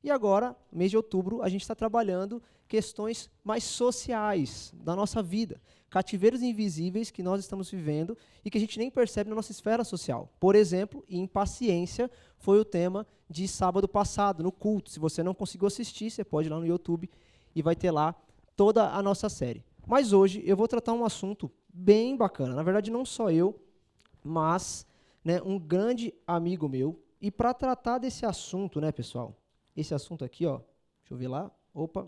E agora, mês de outubro, a gente está trabalhando questões mais sociais da nossa vida. Cativeiros invisíveis que nós estamos vivendo e que a gente nem percebe na nossa esfera social. Por exemplo, impaciência foi o tema de sábado passado, no culto. Se você não conseguiu assistir, você pode ir lá no YouTube e vai ter lá toda a nossa série. Mas hoje eu vou tratar um assunto bem bacana. Na verdade, não só eu, mas né, um grande amigo meu. E para tratar desse assunto, né, pessoal? Esse assunto aqui, ó, deixa eu ver lá. Opa,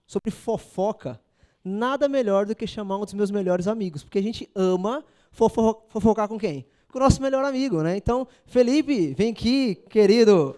sobre fofoca. Nada melhor do que chamar um dos meus melhores amigos, porque a gente ama fofocar com quem? Com o nosso melhor amigo, né? Então, Felipe, vem aqui, querido.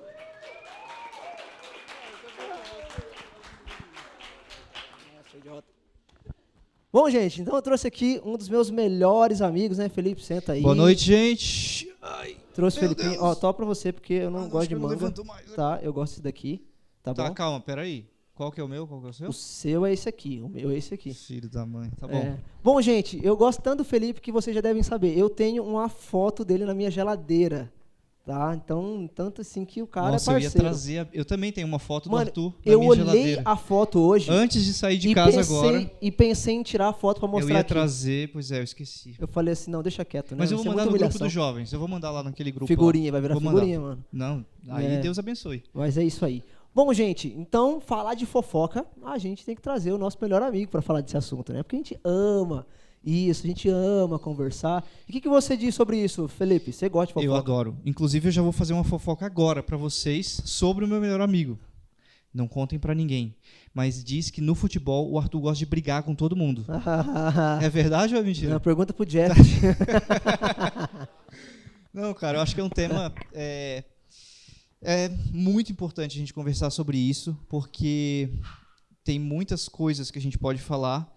Bom, gente, então eu trouxe aqui um dos meus melhores amigos, né? Felipe, senta aí. Boa noite, gente. Ai, trouxe o Felipinho. Ó, top pra você, porque eu não gosto de não manga. Mais, tá, eu gosto desse daqui. Tá bom? Tá, calma, peraí. Qual que é o meu? Qual que é o seu? O seu é esse aqui, o meu é esse aqui. Filho da mãe, tá bom. Bom, gente, eu gosto tanto do Felipe que vocês já devem saber. Eu tenho uma foto dele na minha geladeira, tá? Então, tanto assim que o cara Nossa, é parceiro. eu ia trazer... Eu também tenho uma foto do Arthur na eu minha olhei geladeira. a foto hoje... Antes de sair de casa agora... E pensei em tirar a foto pra mostrar eu ia aqui. trazer, pois é, eu esqueci. Eu falei assim, não, deixa quieto, né? Mas eu vou Isso é mandar no muita grupo humilhação. dos jovens. Eu vou mandar lá naquele grupo. Figurinha, lá. vai virar Vou figurinha, mandar. mano. Não, aí Deus abençoe. Mas é isso aí. Bom, gente, então, falar de fofoca, a gente tem que trazer o nosso melhor amigo para falar desse assunto, né? Porque a gente ama isso, a gente ama conversar. E o que você diz sobre isso, Felipe? Você gosta de fofoca? Eu adoro. Inclusive, eu já vou fazer uma fofoca agora para vocês sobre o meu melhor amigo. Não contem para ninguém. Mas diz que no futebol o Arthur gosta de brigar com todo mundo. É verdade ou é mentira? Não, pergunta pro Jeff. Não, cara, eu acho que é um tema... É muito importante a gente conversar sobre isso, porque tem muitas coisas que a gente pode falar,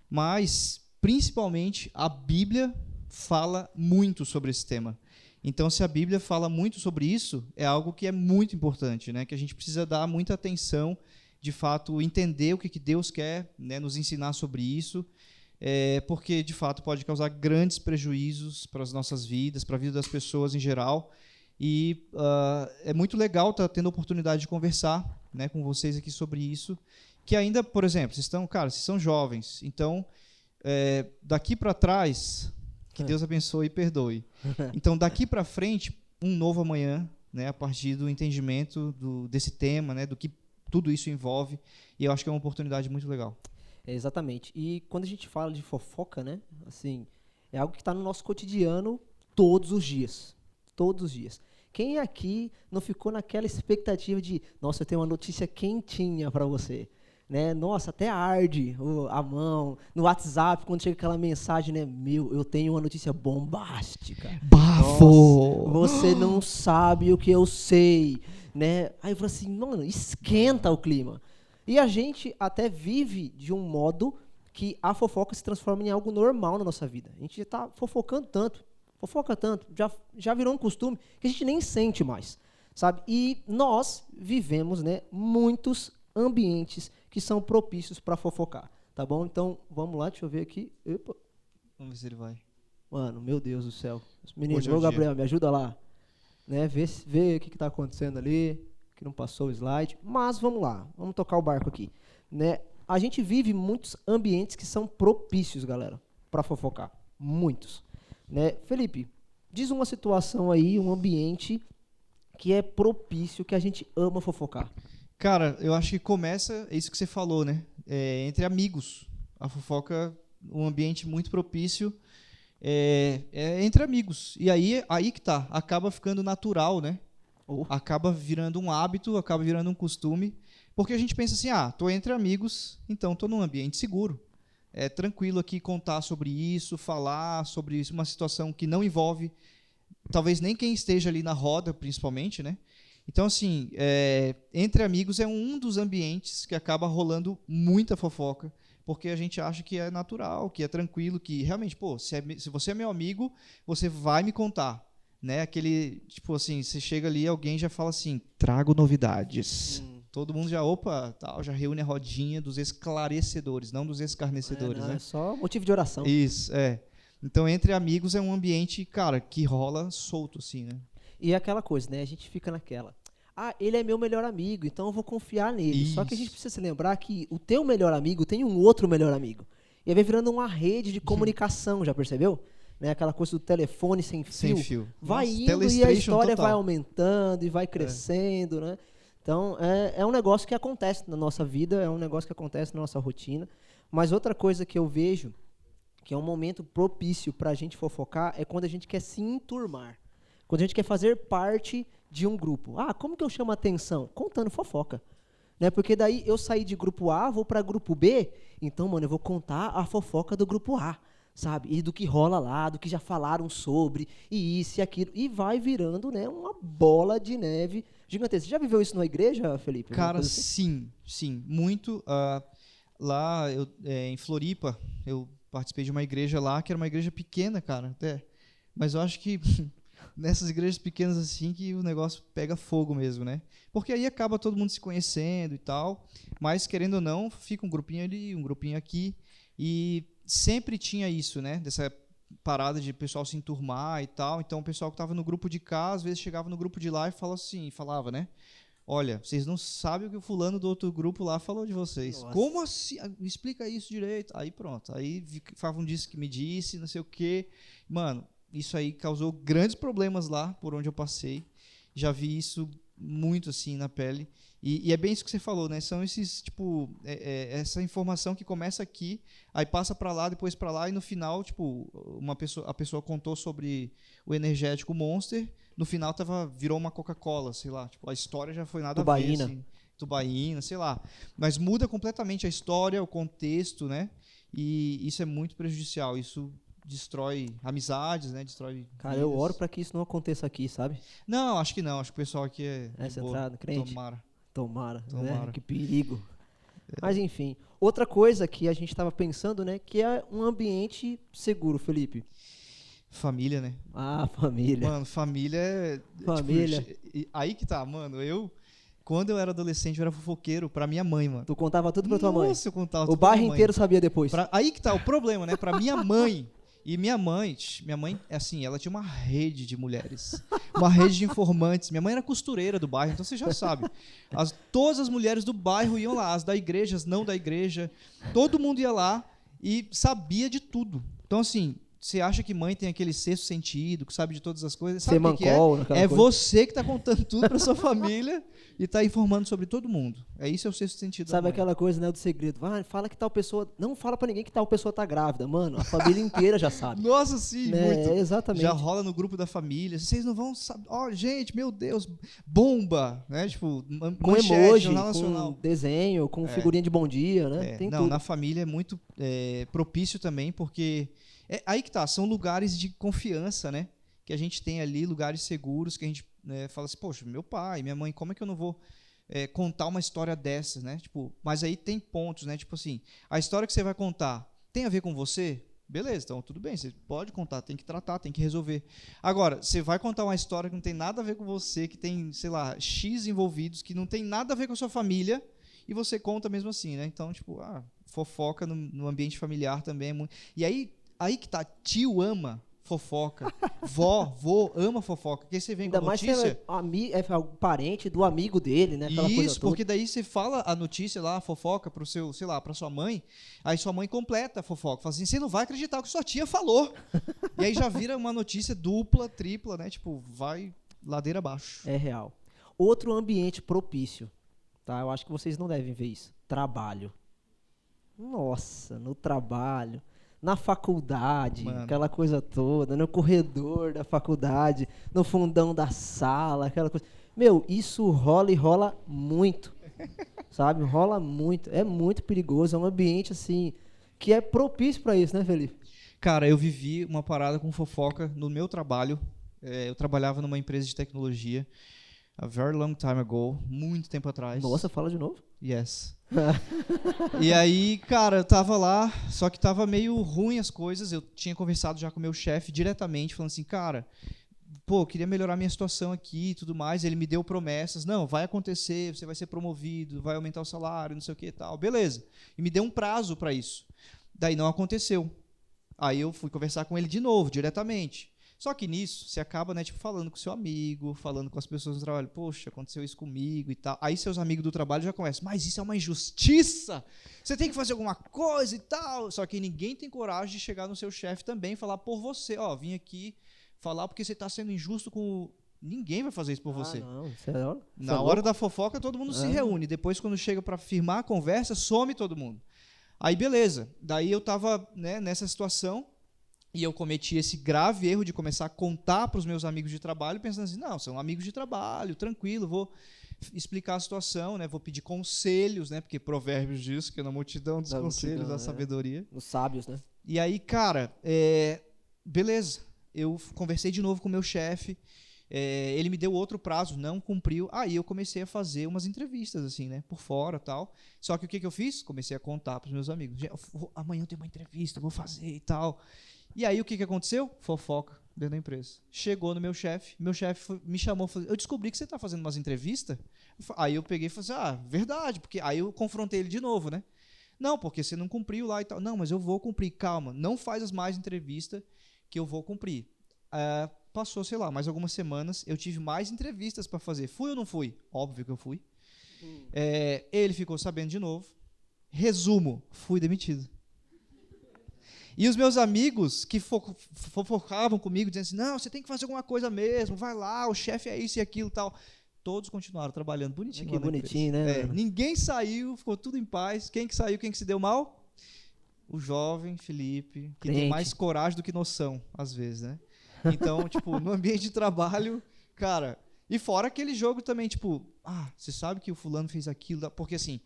mas, principalmente, a Bíblia fala muito sobre esse tema. Então, se a Bíblia fala muito sobre isso, é algo que é muito importante, né? Que a gente precisa dar muita atenção, de fato, entender o que Deus quer, né, nos ensinar sobre isso, porque, de fato, pode causar grandes prejuízos para as nossas vidas, para a vida das pessoas em geral. E é muito legal estar tendo a oportunidade de conversar, né, com vocês aqui sobre isso, que ainda, por exemplo, vocês são jovens, então, daqui para trás, que Deus abençoe e perdoe. Então, daqui para frente, um novo amanhã, né, a partir do entendimento desse tema, né, do que tudo isso envolve, e eu acho que é uma oportunidade muito legal. Exatamente. E quando a gente fala de fofoca, né, assim, é algo que está no nosso cotidiano todos os dias. Todos os dias. Quem aqui não ficou naquela expectativa de, nossa, eu tenho uma notícia quentinha para você, né? Nossa, até arde a mão. No WhatsApp, quando chega aquela mensagem, né? Meu, eu tenho uma notícia bombástica. Bafo! Nossa, você não sabe o que eu sei, né? Aí eu falo assim, mano, esquenta o clima. E a gente até vive de um modo que a fofoca se transforma em algo normal na nossa vida. A gente está fofocando tanto, já virou um costume que a gente nem sente mais, sabe? E nós vivemos, né, muitos ambientes que são propícios para fofocar, tá bom? Então, vamos lá, deixa eu ver aqui. Epa. Vamos ver se ele vai. Mano, meu Deus do céu. Menino, Hoje é o Gabriel, me ajuda lá. Né? Vê o que está acontecendo ali, que não passou o slide. Mas vamos lá, vamos tocar o barco aqui. Né? A gente vive muitos ambientes que são propícios, galera, para fofocar. Muitos. Né? Felipe, diz uma situação aí, um ambiente que é propício, que a gente ama fofocar. Cara, eu acho que começa, é isso que você falou, né? Entre amigos. A fofoca, um ambiente muito propício, é entre amigos. E aí que tá, acaba ficando natural, né? Acaba virando um hábito, acaba virando um costume, porque a gente pensa assim, tô entre amigos, então tô num ambiente seguro. É tranquilo aqui contar sobre isso, falar sobre uma situação que não envolve, talvez nem quem esteja ali na roda, principalmente, né? Então, assim, entre amigos é um dos ambientes que acaba rolando muita fofoca, porque a gente acha que é natural, que é tranquilo, que realmente, se você é meu amigo, você vai me contar, né? Aquele, tipo assim, você chega ali, alguém já fala assim, trago novidades. Todo mundo já, já reúne a rodinha dos esclarecedores, não dos escarnecedores, né? É só motivo de oração. Isso, Então, entre amigos é um ambiente, cara, que rola solto, assim, né? E é aquela coisa, né? A gente fica naquela. ele é meu melhor amigo, então eu vou confiar nele. Só que a gente Isso. precisa se lembrar que o teu melhor amigo tem um outro melhor amigo. E aí vai virando uma rede de comunicação, já percebeu? Né? Aquela coisa do telefone sem fio. Sem fio. Vai Nossa, indo e a Telestation história total. vai aumentando e vai crescendo, né? Então, é um negócio que acontece na nossa vida, é um negócio que acontece na nossa rotina. Mas outra coisa que eu vejo, que é um momento propício para a gente fofocar, é quando a gente quer se enturmar. Quando a gente quer fazer parte de um grupo. Ah, como que eu chamo a atenção? Contando fofoca. Né? Porque daí eu saí de grupo A, vou para grupo B, então, mano, eu vou contar a fofoca do grupo A, sabe? E do que rola lá, do que já falaram sobre, e isso e aquilo. E vai virando, né, uma bola de neve gigantesca. Você já viveu isso na igreja, Felipe? Alguma Cara, coisa assim? sim, muito. Lá em Floripa, eu participei de uma igreja lá, que era uma igreja pequena, cara, até. Mas eu acho que nessas igrejas pequenas assim que o negócio pega fogo mesmo, né? Porque aí acaba todo mundo se conhecendo e tal, mas querendo ou não, fica um grupinho ali, um grupinho aqui, e sempre tinha isso, né? Dessa parada de pessoal se enturmar e tal. Então o pessoal que estava no grupo de cá, às vezes chegava no grupo de lá e falava, né? Olha, vocês não sabem o que o fulano do outro grupo lá falou de vocês. Nossa. Como assim? Me explica isso direito. Aí pronto. Aí ficava um disse que me disse, não sei o quê. Mano, isso aí causou grandes problemas lá por onde eu passei. Já vi isso muito assim na pele. E é bem isso que você falou, né? São esses, tipo, essa informação que começa aqui, aí passa para lá, depois para lá, e no final, tipo, a pessoa contou sobre o energético Monster, no final virou uma Coca-Cola, sei lá. Tipo, a história já foi nada a ver, Tubaína. assim. Tubaína, sei lá. Mas muda completamente a história, o contexto, né? E isso é muito prejudicial. Isso destrói amizades, né? Destrói Cara, eu vidas. oro para que isso não aconteça aqui, sabe? Não, acho que não. Acho que o pessoal aqui é de Essa boa. entrada, crente. Tomara. Tomara, Tomara. né? Que perigo. Mas enfim, outra coisa que a gente estava pensando, né, que é um ambiente seguro, Felipe. Família, né? Ah, família. Mano, família é... Família. Tipo, aí que tá, mano. Quando eu era adolescente, eu era fofoqueiro pra minha mãe, mano. Tu contava tudo pra tua mãe. Nossa, eu contava O tudo pra bairro minha mãe. inteiro sabia depois. Aí que tá o problema, né? Pra minha mãe. E minha mãe, assim, ela tinha uma rede de mulheres. Uma rede de informantes. Minha mãe era costureira do bairro, então você já sabe. Todas as mulheres do bairro iam lá. As da igreja, as não da igreja. Todo mundo ia lá e sabia de tudo. Então, assim... Você acha que mãe tem aquele sexto sentido, que sabe de todas as coisas? Sabe o que é? É você que está contando tudo para sua família e está informando sobre todo mundo. Isso é o sexto sentido da Sabe mãe. aquela coisa, né, do segredo? Fala que tal pessoa... Não fala pra ninguém que tal pessoa tá grávida. Mano, a família inteira já sabe. Nossa, sim, Né? muito. Exatamente. Já rola no grupo da família. Vocês não vão saber. Ó, gente, meu Deus, bomba, né? Tipo, Com manchete, emoji, Jornal com Nacional. desenho, com figurinha de bom dia, né? Tem Não, tudo. na família é muito propício também, porque aí que tá, são lugares de confiança, né? Que a gente tem ali, lugares seguros, que a gente fala assim, poxa, meu pai, minha mãe, como é que eu não vou contar uma história dessas, né? Tipo, mas aí tem pontos, né? Tipo assim, a história que você vai contar tem a ver com você? Beleza, então tudo bem, você pode contar, tem que tratar, tem que resolver. Agora, você vai contar uma história que não tem nada a ver com você, que tem, sei lá, X envolvidos, que não tem nada a ver com a sua família, e você conta mesmo assim, né? Então, tipo, fofoca no ambiente familiar também é muito... E aí que tá, tio ama fofoca, vô ama fofoca, porque você vem Ainda com a mais se notícia... é parente do amigo dele, né? Aquela coisa Isso, toda. porque daí você fala a notícia lá, a fofoca pro seu, sei lá, pra sua mãe, aí sua mãe completa a fofoca, fala assim, você não vai acreditar o que sua tia falou. E aí já vira uma notícia dupla, tripla, né? Tipo, vai ladeira abaixo. É real. Outro ambiente propício, tá? Eu acho que vocês não devem ver isso. Trabalho. Nossa, no trabalho, na faculdade, Mano. aquela coisa toda, no corredor da faculdade, no fundão da sala, aquela coisa. Meu, isso rola e rola muito, sabe? Rola muito, é muito perigoso, é um ambiente assim que é propício para isso, né, Felipe? Cara, eu vivi uma parada com fofoca no meu trabalho. Eu trabalhava numa empresa de tecnologia a very long time ago, muito tempo atrás. Nossa, fala de novo. Yes. E aí, cara, eu tava lá, só que tava meio ruim as coisas. Eu tinha conversado já com o meu chefe diretamente, falando assim, cara, pô, eu queria melhorar minha situação aqui e tudo mais. Ele me deu promessas, não, vai acontecer, você vai ser promovido, vai aumentar o salário, não sei o que e tal. Beleza. E me deu um prazo para isso. Daí não aconteceu. Aí eu fui conversar com ele de novo, diretamente. Só que nisso, você acaba, né, tipo, falando com o seu amigo, falando com as pessoas do trabalho, poxa, aconteceu isso comigo e tal. Aí seus amigos do trabalho já começam, mas isso é uma injustiça, você tem que fazer alguma coisa e tal. Só que ninguém tem coragem de chegar no seu chefe também e falar por você, ó, vim aqui falar porque você está sendo injusto com... Ninguém vai fazer isso por você. Não, Na hora da fofoca, todo mundo se reúne. Depois, quando chega para firmar a conversa, some todo mundo. Aí, beleza. Daí eu tava, né, nessa situação e eu cometi esse grave erro de começar a contar para os meus amigos de trabalho, pensando assim, não, são amigos de trabalho, tranquilo, vou explicar a situação, né, vou pedir conselhos, né, porque Provérbios diz que é na multidão dos conselhos da sabedoria. Os sábios, né? E aí, cara, beleza. Eu conversei de novo com o meu chefe, ele me deu outro prazo, não cumpriu. Aí eu comecei a fazer umas entrevistas, assim, né, por fora e tal. Só que o que eu fiz? Comecei a contar para os meus amigos. Amanhã eu tenho uma entrevista, vou fazer e tal. E aí o que aconteceu? Fofoca dentro da empresa. Chegou no meu chefe me chamou, falou, eu descobri que você está fazendo umas entrevistas. Aí eu peguei e falei assim, verdade, porque aí eu confrontei ele de novo, né? Não, porque você não cumpriu lá e tal. Não, mas eu vou cumprir, calma, não faz as mais entrevistas que eu vou cumprir. Passou, sei lá, mais algumas semanas, eu tive mais entrevistas para fazer. Fui ou não fui? Óbvio que eu fui. Ele ficou sabendo de novo. Resumo, fui demitido. E os meus amigos que fofocavam comigo, dizendo assim, não, você tem que fazer alguma coisa mesmo, vai lá, o chefe é isso e aquilo e tal. Todos continuaram trabalhando bonitinho. Que bonitinho, né? Ninguém saiu, ficou tudo em paz. Quem que saiu, quem que se deu mal? O jovem Felipe, que tem mais coragem do que noção, às vezes, né? Então, tipo, no ambiente de trabalho, cara... E fora aquele jogo também, tipo, você sabe que o fulano fez aquilo, porque assim...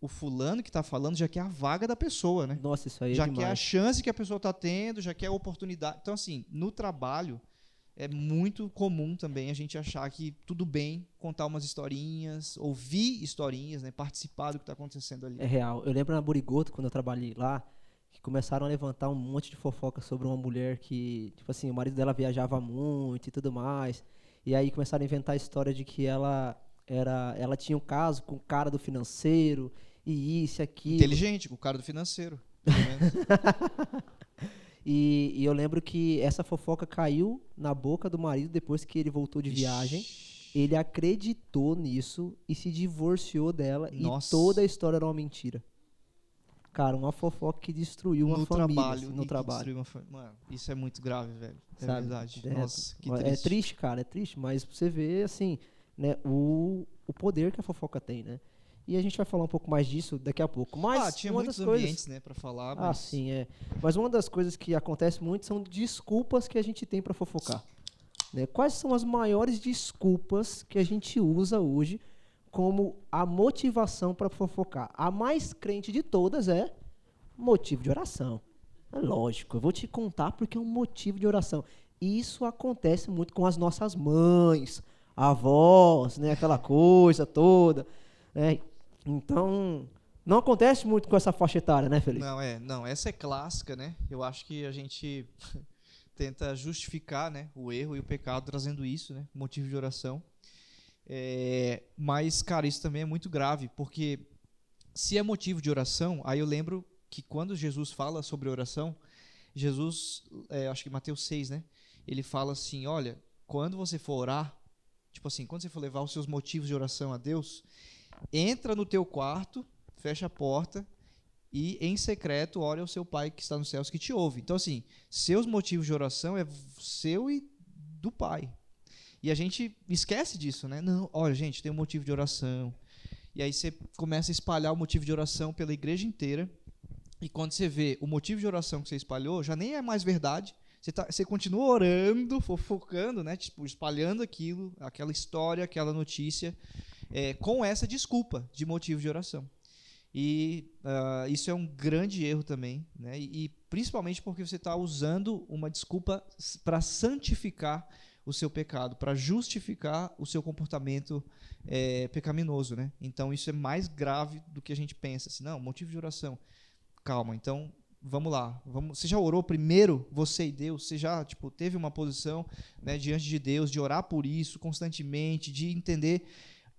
O fulano que está falando já quer a vaga da pessoa, né? Nossa, isso aí já demais. quer a chance que a pessoa está tendo, já quer a oportunidade. Então, assim, no trabalho, é muito comum também a gente achar que tudo bem contar umas historinhas, ouvir historinhas, né? Participar do que está acontecendo ali. É real. Eu lembro na Burigoto, quando eu trabalhei lá, que começaram a levantar um monte de fofoca sobre uma mulher que, tipo assim, o marido dela viajava muito e tudo mais. E aí começaram a inventar a história de que ela tinha um caso com o cara do financeiro, e isso e aquilo. Inteligente, com o cara do financeiro. Pelo menos. E eu lembro que essa fofoca caiu na boca do marido depois que ele voltou de viagem. Ele acreditou nisso e se divorciou dela. Nossa. E toda a história era uma mentira. Cara, uma fofoca que destruiu uma família. No trabalho. Mano, isso é muito grave, velho. É Sabe? verdade. Nossa, que triste. É triste, cara, é triste. Mas você vê, assim, né, o poder que a fofoca tem, né? E a gente vai falar um pouco mais disso daqui a pouco. Mas tinha uma muitos das coisas... ambientes, né, pra falar. Mas... sim, é. Mas uma das coisas que acontece muito são desculpas que a gente tem para fofocar. Né? Quais são as maiores desculpas que a gente usa hoje como a motivação para fofocar? A mais crente de todas é motivo de oração. É lógico, eu vou te contar porque é um motivo de oração. E isso acontece muito com as nossas mães, avós, né? Aquela coisa toda, né? Então, não acontece muito com essa faixa etária, né, Felipe? Não, essa é clássica, né? Eu acho que a gente tenta justificar, né, o erro e o pecado trazendo isso, né, motivo de oração. Mas, cara, isso também é muito grave, porque se é motivo de oração, aí eu lembro que quando Jesus fala sobre oração, Jesus, acho que Mateus 6, né, ele fala assim, olha, quando você for orar, tipo assim, quando você for levar os seus motivos de oração a Deus, entra no teu quarto, fecha a porta e em secreto ore ao seu Pai que está nos céus que te ouve. Então, assim, seus motivos de oração é seu e do Pai. E a gente esquece disso, né? Não, olha, gente, tem um motivo de oração. E aí você começa a espalhar o motivo de oração pela igreja inteira. E quando você vê o motivo de oração que você espalhou, já nem é mais verdade. Você continua orando, fofocando, né? Tipo, espalhando aquilo, aquela história, aquela notícia, com essa desculpa de motivo de oração. E isso é um grande erro também, né? E principalmente porque você está usando uma desculpa para santificar o seu pecado, para justificar o seu comportamento pecaminoso, né? Então isso é mais grave do que a gente pensa. Assim, não, motivo de oração. Calma, então vamos lá. Você já orou primeiro, você e Deus? Você já teve uma posição, né, diante de Deus, de orar por isso constantemente, de entender,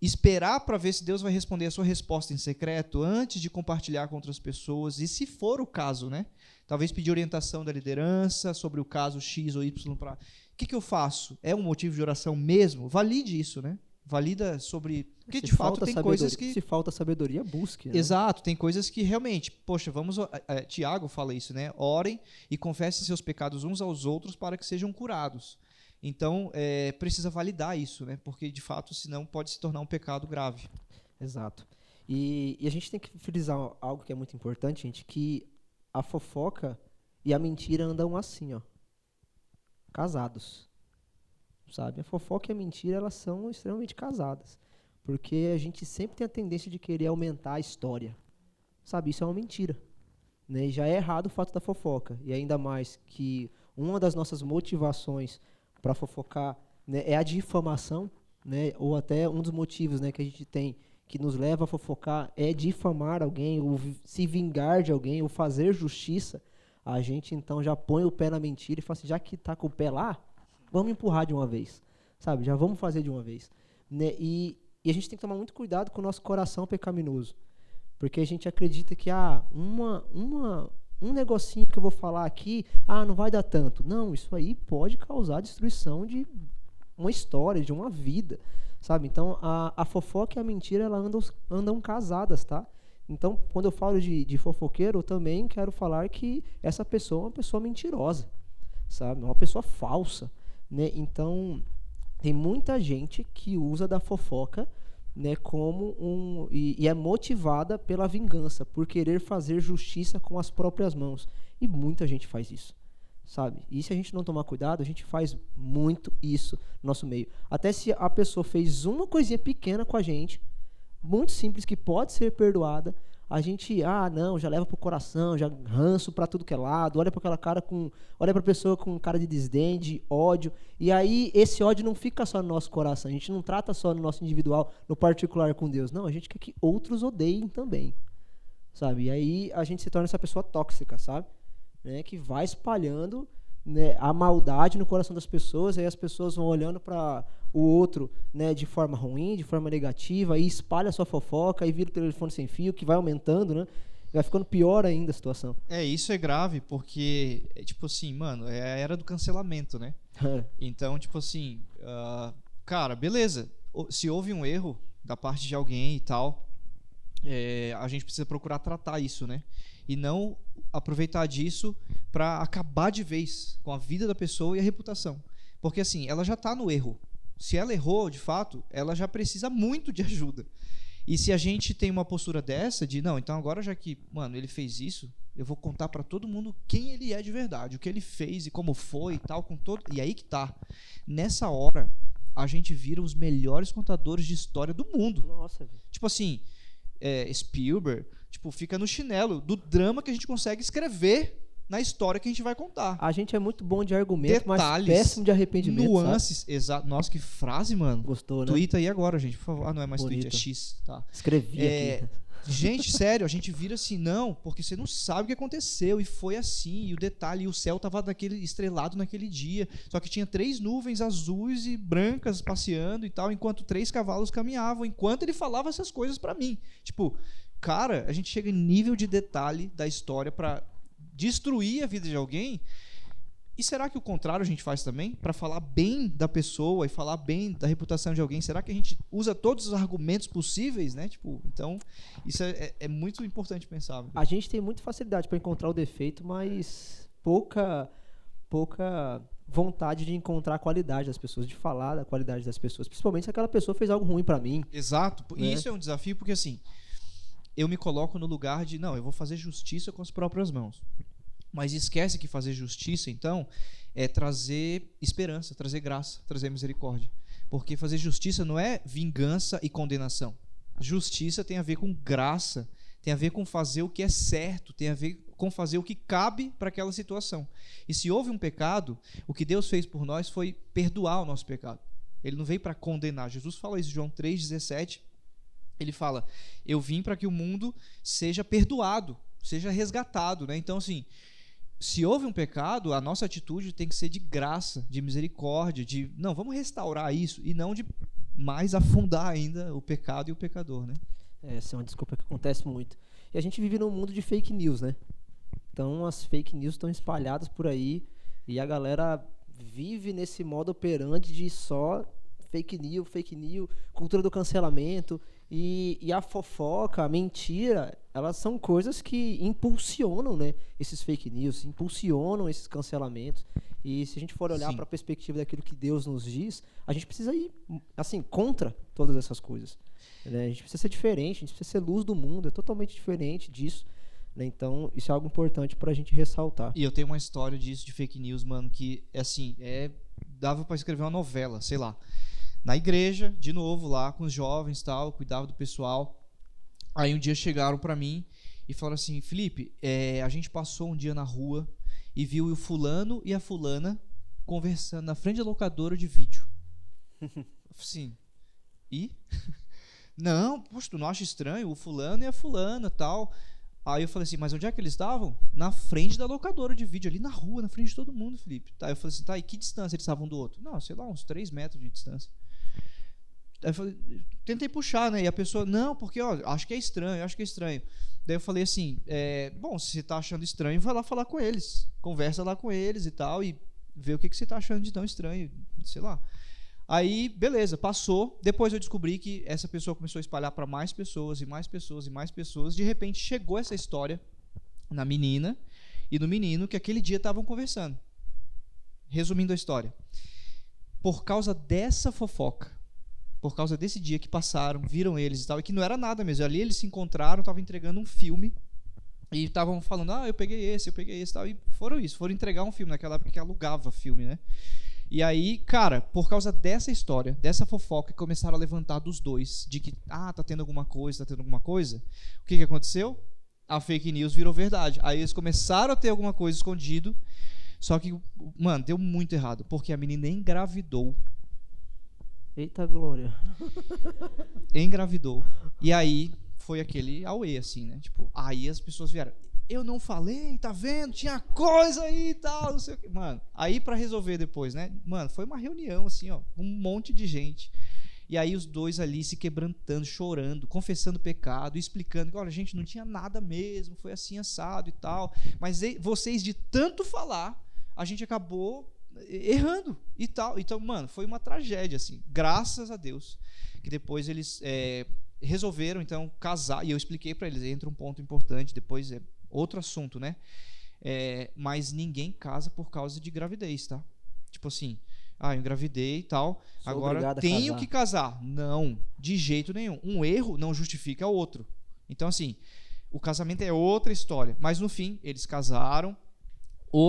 esperar para ver se Deus vai responder a sua resposta em secreto antes de compartilhar com outras pessoas? E se for o caso, né? Talvez pedir orientação da liderança sobre o caso X ou Y. O que eu faço? É um motivo de oração mesmo? Valide isso, né? Valida sobre... Porque, de fato, tem coisas que... Se falta sabedoria, busque. Né? Exato, tem coisas que realmente... Poxa, Tiago fala isso, né? Orem e confessem seus pecados uns aos outros para que sejam curados. Então, precisa validar isso, né? Porque, de fato, senão pode se tornar um pecado grave. Exato. E a gente tem que frisar algo que é muito importante, gente, que a fofoca e a mentira andam assim, ó. Casados. Sabe? A fofoca e a mentira, elas são extremamente casadas. Porque a gente sempre tem a tendência de querer aumentar a história. Sabe? Isso é uma mentira. Né? E já é errado o fato da fofoca. E ainda mais que uma das nossas motivações para fofocar, né, é a difamação, né? Ou até um dos motivos, né, que a gente tem que nos leva a fofocar é difamar alguém, ou se vingar de alguém, ou fazer justiça. A gente então já põe o pé na mentira e fala assim, já que está com o pé lá, vamos empurrar de uma vez, sabe? Já vamos fazer de uma vez. Né? E a gente tem que tomar muito cuidado com o nosso coração pecaminoso, porque a gente acredita que um negocinho que eu vou falar aqui, não vai dar tanto. Não, isso aí pode causar destruição de uma história, de uma vida, sabe? Então, a fofoca e a mentira, elas andam casadas, tá? Então, quando eu falo de fofoqueiro, eu também quero falar que essa pessoa é uma pessoa mentirosa, sabe? Uma pessoa falsa, né? Então, tem muita gente que usa da fofoca, né, como e é motivada pela vingança, por querer fazer justiça com as próprias mãos. E muita gente faz isso, sabe? E se a gente não tomar cuidado, a gente faz muito isso no nosso meio. Até se a pessoa fez uma coisinha pequena com a gente, muito simples, que pode ser perdoada, a gente, não, já leva pro coração, já ranço pra tudo que é lado, olha pra pessoa com cara de desdém, de ódio, e aí esse ódio não fica só no nosso coração, a gente não trata só no nosso individual, no particular com Deus, não, a gente quer que outros odeiem também, sabe? E aí a gente se torna essa pessoa tóxica, sabe? Né? Que vai espalhando, né, a maldade no coração das pessoas, aí as pessoas vão olhando para o outro, né, de forma ruim, de forma negativa, e espalha a sua fofoca, e vira o telefone sem fio, que vai aumentando, né? Vai ficando pior ainda a situação. Isso é grave, porque, tipo assim, mano, é a era do cancelamento, né? Então, tipo assim, cara, beleza, se houve um erro da parte de alguém e tal, a gente precisa procurar tratar isso, né? E não aproveitar disso para acabar de vez com a vida da pessoa e a reputação. Porque assim, ela já está no erro. Se ela errou, de fato, ela já precisa muito de ajuda. E se a gente tem uma postura dessa, de não, então agora já que, mano, ele fez isso, eu vou contar para todo mundo quem ele é de verdade, o que ele fez e como foi e tal, com todo... E aí que tá. Nessa hora, a gente vira os melhores contadores de história do mundo. Nossa, velho. Tipo assim, Spielberg, tipo, fica no chinelo do drama que a gente consegue escrever na história que a gente vai contar. A gente é muito bom de argumento, detalhes, mas péssimo de arrependimento, nuances, exato. Nossa, que frase, mano. Gostou, né? Twitter aí agora, gente, por favor. Não é mais Bonito. Twitter, é X, tá. Escrevi aqui. Gente, sério, a gente vira assim, não, porque você não sabe o que aconteceu, e foi assim, e o detalhe, e o céu tava estrelado naquele dia, só que tinha 3 nuvens azuis e brancas passeando e tal, enquanto 3 cavalos caminhavam, enquanto ele falava essas coisas pra mim. Tipo, cara, a gente chega em nível de detalhe da história pra destruir a vida de alguém. E será que o contrário a gente faz também? Para falar bem da pessoa e falar bem da reputação de alguém, será que a gente usa todos os argumentos possíveis, né? Tipo, então, isso é muito importante pensar. A gente tem muita facilidade para encontrar o defeito, mas pouca vontade de encontrar a qualidade das pessoas, de falar da qualidade das pessoas, principalmente se aquela pessoa fez algo ruim para mim. Exato. Né? E isso é um desafio porque, assim, eu me coloco no lugar de, não, eu vou fazer justiça com as próprias mãos. Mas esquece que fazer justiça, então, é trazer esperança, trazer graça, trazer misericórdia. Porque fazer justiça não é vingança e condenação. Justiça tem a ver com graça, tem a ver com fazer o que é certo, tem a ver com fazer o que cabe para aquela situação. E se houve um pecado, o que Deus fez por nós foi perdoar o nosso pecado. Ele não veio para condenar. Jesus fala isso em João 3,17. Ele fala, eu vim para que o mundo seja perdoado, seja resgatado. Né? Então, assim, se houve um pecado, a nossa atitude tem que ser de graça, de misericórdia, de, não, vamos restaurar isso, e não de mais afundar ainda o pecado e o pecador, né? Essa é uma desculpa que acontece muito. E a gente vive num mundo de fake news, né? Então, as fake news estão espalhadas por aí, e a galera vive nesse modo operandi de só fake news, cultura do cancelamento. E a fofoca, a mentira, elas são coisas que impulsionam, né, esses fake news, impulsionam esses cancelamentos. E se a gente for olhar para a perspectiva daquilo que Deus nos diz, a gente precisa ir, assim, contra todas essas coisas. Né? A gente precisa ser diferente, a gente precisa ser luz do mundo, é totalmente diferente disso. Né? Então, isso é algo importante para a gente ressaltar. E eu tenho uma história disso, de fake news, mano, que, assim, dava para escrever uma novela, sei lá. Na igreja, de novo, lá com os jovens e tal, cuidava do pessoal. Aí um dia chegaram para mim e falaram assim: Felipe, a gente passou um dia na rua e viu o fulano e a fulana conversando na frente da locadora de vídeo. Assim, e? Não, poxa, tu não acha estranho? O fulano e a fulana tal. Aí eu falei assim, mas onde é que eles estavam? Na frente da locadora de vídeo, ali na rua, na frente de todo mundo, Felipe. Tá, eu falei assim, tá, e que distância eles estavam um do outro? Não, sei lá, uns 3 metros de distância. Aí eu falei, tentei puxar, né? E a pessoa, não, porque, ó, acho que é estranho. Daí eu falei assim, bom, se você tá achando estranho, vai lá falar com eles. Conversa lá com eles e tal, e vê o que você tá achando de tão estranho, sei lá. Aí, beleza, passou. Depois eu descobri que essa pessoa começou a espalhar para mais pessoas, e mais pessoas, e mais pessoas. De repente, chegou essa história na menina e no menino que aquele dia estavam conversando. Resumindo a história. Por causa dessa fofoca, por causa desse dia que passaram, viram eles e tal, e que não era nada mesmo. Ali eles se encontraram, estavam entregando um filme, e estavam falando, eu peguei esse e tal, e foram entregar um filme, naquela época que alugava filme, né? E aí, cara, por causa dessa história, dessa fofoca, começaram a levantar dos dois, de que, tá tendo alguma coisa, o que aconteceu? A fake news virou verdade. Aí eles começaram a ter alguma coisa escondido, só que, mano, deu muito errado, porque a menina engravidou. Eita glória. Engravidou. E aí foi aquele auê, assim, né? Tipo, aí as pessoas vieram. Eu não falei, tá vendo? Tinha coisa aí e tal, não sei o que. Mano, aí pra resolver depois, né? Mano, foi uma reunião, assim, ó, um monte de gente. E aí os dois ali se quebrantando, chorando, confessando pecado, explicando que, olha, gente, não tinha nada mesmo, foi assim assado e tal. Mas vocês, de tanto falar, a gente acabou errando e tal. Então, mano, foi uma tragédia, assim. Graças a Deus que depois eles resolveram, então, casar. E eu expliquei pra eles, entra um ponto importante, depois outro assunto, né? Mas ninguém casa por causa de gravidez, tá? Tipo assim, eu engravidei e tal, agora tenho que casar. Não, de jeito nenhum. Um erro não justifica o outro. Então, assim, o casamento é outra história. Mas, no fim, eles casaram.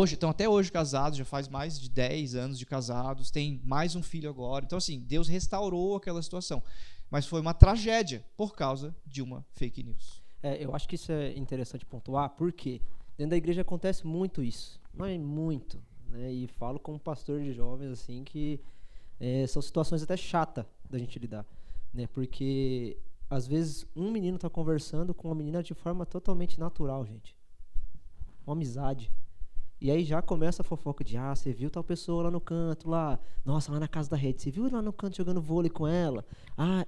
Estão até hoje casados, já faz mais de 10 anos de casados, tem mais um filho agora. Então, assim, Deus restaurou aquela situação. Mas foi uma tragédia por causa de uma fake news. Eu acho que isso é interessante pontuar, porque dentro da igreja acontece muito isso, mas muito, né? E falo como pastor de jovens, assim, que são situações até chatas da gente lidar, né? Porque às vezes um menino está conversando com uma menina de forma totalmente natural, gente, uma amizade. E aí já começa a fofoca de, você viu tal pessoa lá no canto, lá, nossa, lá na casa da rede, você viu lá no canto jogando vôlei com ela?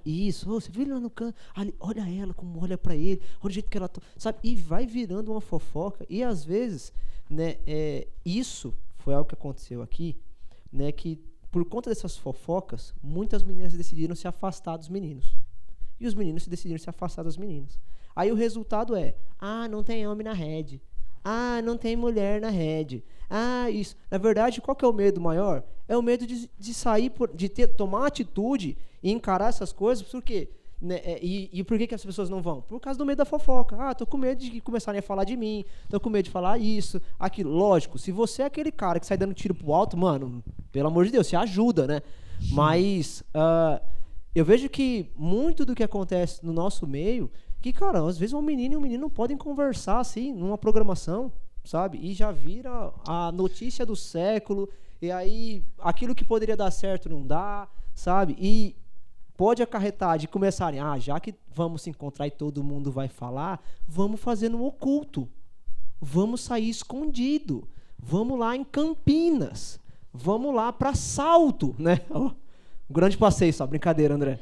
Isso, você viu lá no canto, ali, olha ela, como olha pra ele, olha o jeito que ela, sabe? E vai virando uma fofoca, e às vezes, né, isso foi algo que aconteceu aqui, né, que por conta dessas fofocas, muitas meninas decidiram se afastar dos meninos, e os meninos decidiram se afastar das meninas. Aí o resultado não tem homem na rede. Não tem mulher na rede. Isso. Na verdade, qual que é o medo maior? É o medo de sair, tomar atitude e encarar essas coisas. Por quê? Né? E por que as pessoas não vão? Por causa do medo da fofoca. Tô com medo de começarem a falar de mim. Tô com medo de falar isso, aquilo. Lógico, se você é aquele cara que sai dando tiro pro alto, mano, pelo amor de Deus, você ajuda, né? Mas eu vejo que muito do que acontece no nosso meio... Que, cara, às vezes um menino e um menino não podem conversar, assim, numa programação, sabe? E já vira a notícia do século, e aí aquilo que poderia dar certo não dá, sabe? E pode acarretar de começarem, já que vamos se encontrar e todo mundo vai falar, vamos fazer no oculto, vamos sair escondido, vamos lá em Campinas, vamos lá para Salto, né? Um grande passeio, só brincadeira, André.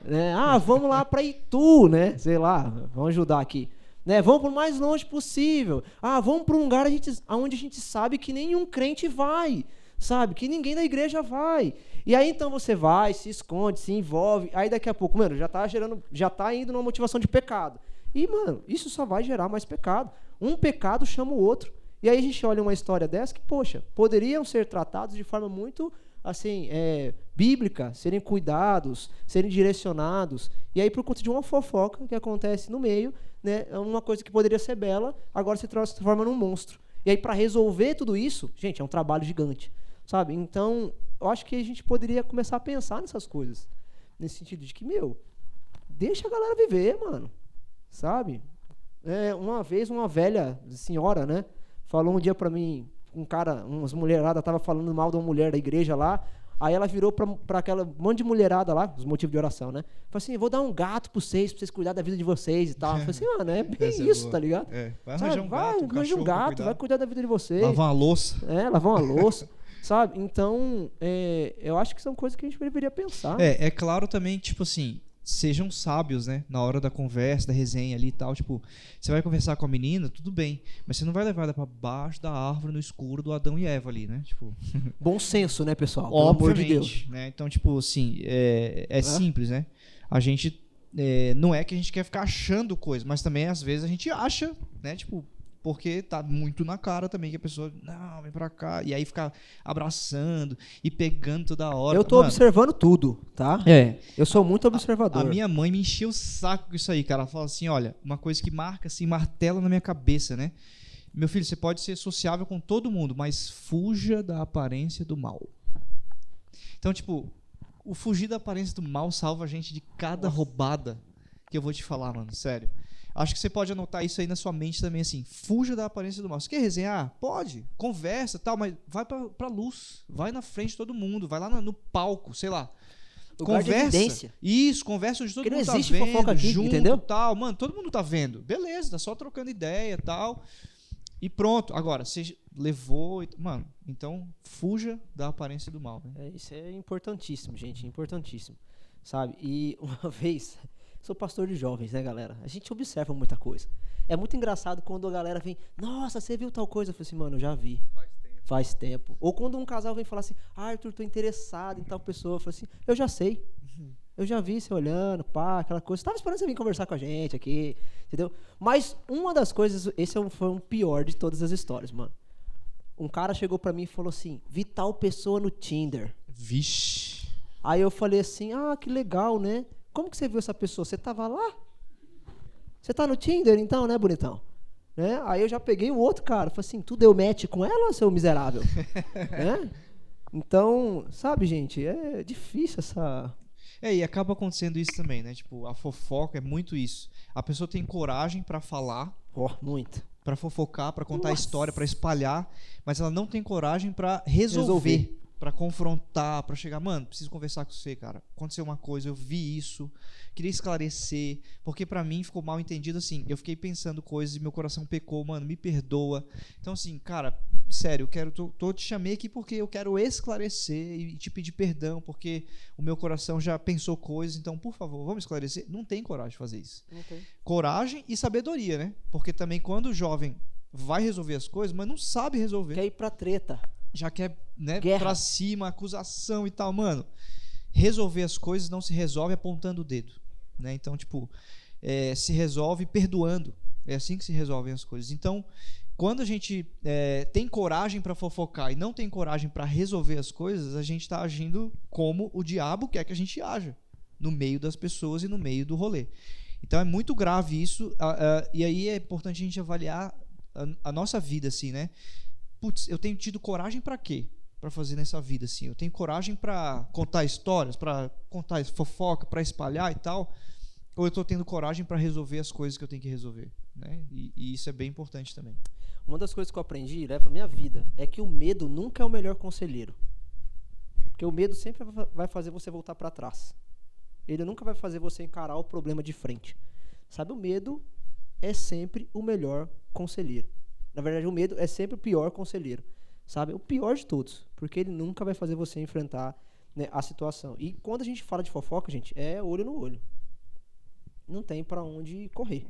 Né? Vamos lá para Itu, né? Sei lá, vamos ajudar aqui. Né? Vamos para o mais longe possível. Vamos para um lugar onde a gente sabe que nenhum crente vai. sabe? Que ninguém da igreja vai. E aí então você vai, se esconde, se envolve, aí daqui a pouco, mano, já tá indo numa motivação de pecado. E, mano, isso só vai gerar mais pecado. Um pecado chama o outro. E aí a gente olha uma história dessa que, poxa, poderiam ser tratados de forma muito, assim, bíblica, serem cuidados, serem direcionados. E aí, por conta de uma fofoca que acontece no meio, né, uma coisa que poderia ser bela, agora se transforma num monstro. E aí, para resolver tudo isso, gente, é um trabalho gigante, sabe? Então, eu acho que a gente poderia começar a pensar nessas coisas. Nesse sentido de que, deixa a galera viver, mano. Sabe? Uma vez, uma velha senhora, né? Falou um dia pra mim, um cara, umas mulheradas, tava falando mal de uma mulher da igreja lá. Aí ela virou pra aquela monte de mulherada lá, os motivos de oração, né? Falou assim, vou dar um gato pra vocês cuidarem da vida de vocês e tal. Eu falei assim, mano, é bem isso, boa. Tá ligado? Vai arranjar um gato, arranja um gato, vai cuidar da vida de vocês. Lavar uma louça. Lavar uma louça, sabe? Então, eu acho que são coisas que a gente deveria pensar. É claro também, tipo assim, sejam sábios, né? Na hora da conversa, da resenha ali e tal. Tipo, você vai conversar com a menina, tudo bem. Mas você não vai levar ela pra baixo da árvore no escuro do Adão e Eva ali, né? Tipo... Bom senso, né, pessoal? Pelo amor de Deus. Né? Então, tipo, assim, simples, né? A gente... não é que a gente quer ficar achando coisa, mas também, às vezes, a gente acha, né? Tipo... Porque tá muito na cara também que a pessoa, não, vem pra cá. E aí fica abraçando e pegando toda hora. Eu tô observando tudo, tá? Eu sou muito observador. A minha mãe me encheu o saco com isso aí, cara. Ela fala assim, olha, uma coisa que marca, assim, martela na minha cabeça, né? Meu filho, você pode ser sociável com todo mundo, mas fuja da aparência do mal. Então, tipo, o fugir da aparência do mal salva a gente de cada roubada que eu vou te falar, mano, sério. Acho que você pode anotar isso aí na sua mente também, assim, fuja da aparência do mal. Você quer resenhar? Pode, conversa e tal, mas vai pra luz, vai na frente de todo mundo, vai lá no palco, sei lá. Lugar de evidência. Isso, conversa onde todo mundo tá vendo, fofoca aqui, junto, entendeu? Tal. Mano, todo mundo tá vendo. Beleza, tá só trocando ideia e tal. E pronto. Agora, você levou... Mano, então fuja da aparência do mal. Né? Isso é importantíssimo, gente, importantíssimo. Sabe? E uma vez... Sou pastor de jovens, né, galera? A gente observa muita coisa. É muito engraçado quando a galera vem, nossa, você viu tal coisa? Eu falei assim, mano, eu já vi. Faz tempo. Ou quando um casal vem falar assim, Arthur, tô interessado em tal pessoa. Eu falei assim, eu já sei. Eu já vi você olhando, pá, aquela coisa. Tava esperando você vir conversar com a gente aqui, entendeu? Mas uma das coisas, foi um pior de todas as histórias, mano. Um cara chegou pra mim e falou assim, vi tal pessoa no Tinder. Vixe. Aí eu falei assim, que legal, né? Como que você viu essa pessoa? Você tava lá? Você tá no Tinder então, né, bonitão? Né? Aí eu já peguei o outro cara. Falei assim, tu deu match com ela, seu miserável? Né? Então, sabe, gente, é difícil essa... E acaba acontecendo isso também, né? Tipo, a fofoca é muito isso. A pessoa tem coragem pra falar. Muito. Pra fofocar, pra contar a história, pra espalhar. Mas ela não tem coragem pra resolver. Pra confrontar, pra chegar, mano, preciso conversar com você, cara. Aconteceu uma coisa, eu vi isso, queria esclarecer, porque pra mim ficou mal entendido, assim, eu fiquei pensando coisas e meu coração pecou, mano, me perdoa. Então, assim, cara, sério, te chamei aqui porque eu quero esclarecer e te pedir perdão, porque o meu coração já pensou coisas, então, por favor, vamos esclarecer. Não tem coragem de fazer isso. Okay. Coragem e sabedoria, né? Porque também quando o jovem vai resolver as coisas, mas não sabe resolver. Quer ir pra treta. Já quer, né, pra cima, acusação e tal. Mano, resolver as coisas não se resolve apontando o dedo, né? Então, tipo, se resolve perdoando. É assim que se resolvem as coisas. Então, quando a gente tem coragem para fofocar e não tem coragem para resolver as coisas, a gente está agindo como o diabo quer que a gente haja, no meio das pessoas e no meio do rolê. Então, é muito grave isso. E aí é importante a gente avaliar a nossa vida, assim, né? Putz, eu tenho tido coragem para quê? Para fazer nessa vida, assim. Eu tenho coragem para contar histórias, para contar fofoca, para espalhar e tal. Ou eu estou tendo coragem para resolver as coisas que eu tenho que resolver, né? E isso é bem importante também. Uma das coisas que eu aprendi, né, pra minha vida, é que o medo nunca é o melhor conselheiro. Porque o medo sempre vai fazer você voltar para trás. Ele nunca vai fazer você encarar o problema de frente. Sabe, o medo é sempre o melhor conselheiro. Na verdade, o medo é sempre o pior conselheiro, sabe? O pior de todos, porque ele nunca vai fazer você enfrentar, né, a situação. E quando a gente fala de fofoca, gente, é olho no olho. Não tem pra onde correr,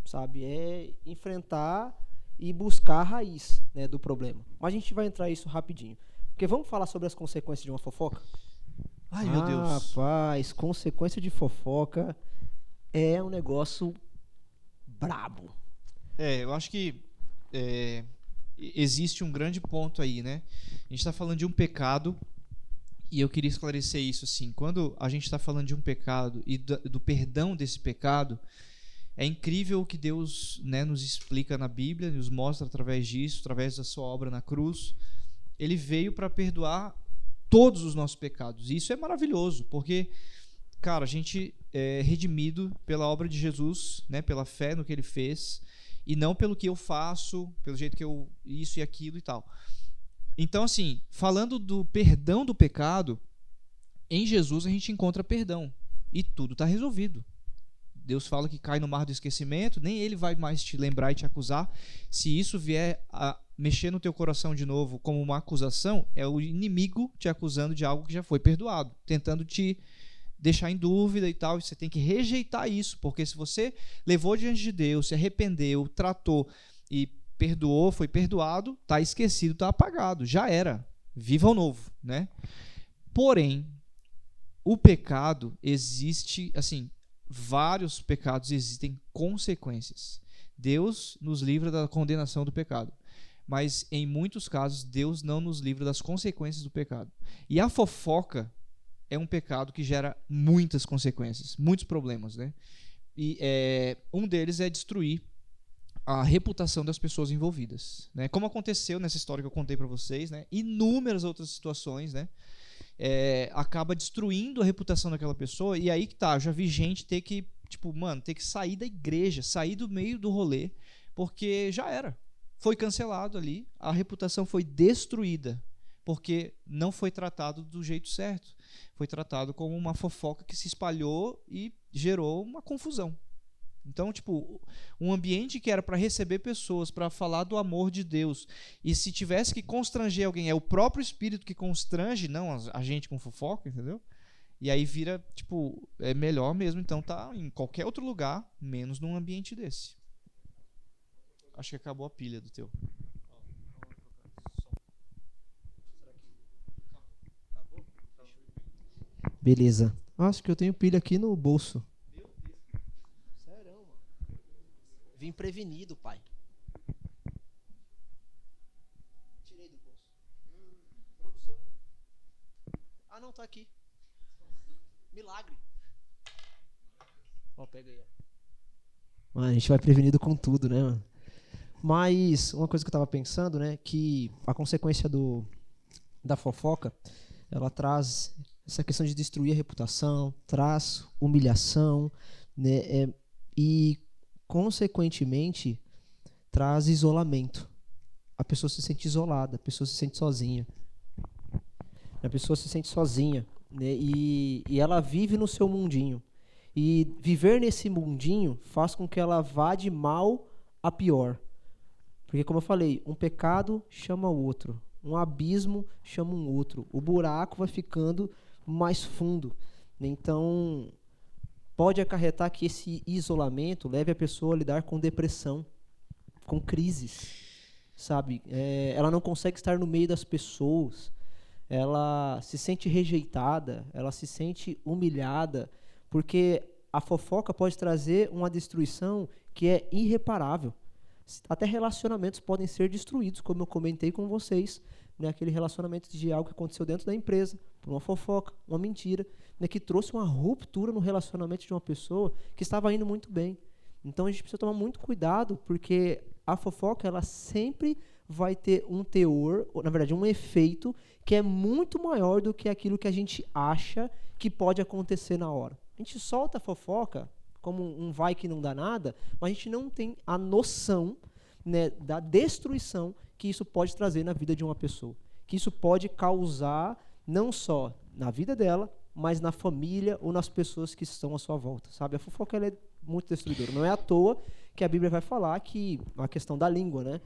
sabe? É enfrentar e buscar a raiz, né, do problema. Mas a gente vai entrar isso rapidinho. Porque vamos falar sobre as consequências de uma fofoca? Ai, meu Deus. Rapaz, consequência de fofoca é um negócio brabo. Eu acho que existe um grande ponto aí, né? A gente está falando de um pecado e eu queria esclarecer isso assim. Quando a gente está falando de um pecado e do perdão desse pecado, é incrível o que Deus, né, nos explica na Bíblia, nos mostra através disso, através da sua obra na cruz. Ele veio para perdoar todos os nossos pecados. E isso é maravilhoso, porque, cara, a gente é redimido pela obra de Jesus, né, pela fé no que ele fez, e não pelo que eu faço, pelo jeito que eu isso e aquilo e tal. Então, assim, falando do perdão do pecado, em Jesus a gente encontra perdão e tudo está resolvido. Deus fala que cai no mar do esquecimento, nem ele vai mais te lembrar e te acusar. Se isso vier a mexer no teu coração de novo como uma acusação, é o inimigo te acusando de algo que já foi perdoado, tentando te deixar em dúvida e tal, e você tem que rejeitar isso, porque se você levou diante de Deus, se arrependeu, tratou e perdoou, foi perdoado, está esquecido, está apagado, já era, viva o novo, né? Porém, o pecado existe, assim, vários pecados existem consequências. Deus nos livra da condenação do pecado, mas em muitos casos Deus não nos livra das consequências do pecado. E a fofoca é um pecado que gera muitas consequências, muitos problemas, né? E um deles é destruir a reputação das pessoas envolvidas, né? Como aconteceu nessa história que eu contei para vocês, né? Inúmeras outras situações, né? Acaba destruindo a reputação daquela pessoa, e aí que tá, eu já vi gente ter que, tipo, mano, ter que sair da igreja, sair do meio do rolê, porque já era, foi cancelado ali, a reputação foi destruída, porque não foi tratado do jeito certo, foi tratado como uma fofoca que se espalhou e gerou uma confusão. Então, tipo, um ambiente que era para receber pessoas, para falar do amor de Deus, e se tivesse que constranger alguém, é o próprio Espírito que constrange, não a gente com fofoca, entendeu? E aí vira, tipo, é melhor mesmo, então, tá em qualquer outro lugar, menos num ambiente desse. Acho que acabou a pilha do teu. Beleza. Acho que eu tenho pilha aqui no bolso. Vim prevenido, pai. Tirei do bolso. Produção. Ah, não, tá aqui. Milagre. Ó, pega aí, ó. Mano, a gente vai prevenido com tudo, né, mano? Mas uma coisa que eu tava pensando, né, que a consequência da fofoca, ela traz essa questão de destruir a reputação, traz humilhação, né, e consequentemente traz isolamento. A pessoa se sente isolada, a pessoa se sente sozinha. A pessoa se sente sozinha, né? E ela vive no seu mundinho. E viver nesse mundinho faz com que ela vá de mal a pior. Porque, como eu falei, um pecado chama o outro, um abismo chama um outro. O buraco vai ficando mais fundo. Então, pode acarretar que esse isolamento leve a pessoa a lidar com depressão, com crises, sabe? Ela não consegue estar no meio das pessoas, ela se sente rejeitada, ela se sente humilhada, porque a fofoca pode trazer uma destruição que é irreparável. Até relacionamentos podem ser destruídos, como eu comentei com vocês, né? Aquele relacionamento de algo que aconteceu dentro da empresa, por uma fofoca, uma mentira, né, que trouxe uma ruptura no relacionamento de uma pessoa que estava indo muito bem. Então a gente precisa tomar muito cuidado, porque a fofoca ela sempre vai ter um teor, ou, na verdade, um efeito que é muito maior do que aquilo que a gente acha que pode acontecer na hora. A gente solta a fofoca como um vai que não dá nada, mas a gente não tem a noção, né, da destruição que isso pode trazer na vida de uma pessoa, que isso pode causar não só na vida dela, mas na família ou nas pessoas que estão à sua volta, sabe? A fofoca ela é muito destruidora. Não é à toa que a Bíblia vai falar que a questão da língua, né?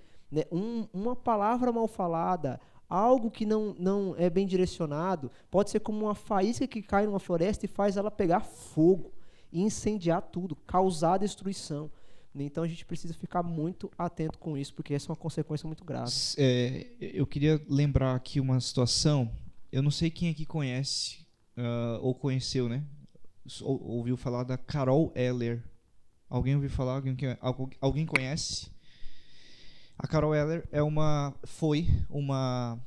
Uma palavra mal falada, algo que não é bem direcionado, pode ser como uma faísca que cai numa floresta e faz ela pegar fogo e incendiar tudo, causar destruição. Então a gente precisa ficar muito atento com isso, porque essa é uma consequência muito grave. Eu queria lembrar aqui uma situação. Eu não sei quem aqui conhece, ou conheceu, né? Ouviu falar da Carol Eller. Alguém ouviu falar? Alguém conhece? A Carol Eller foi uma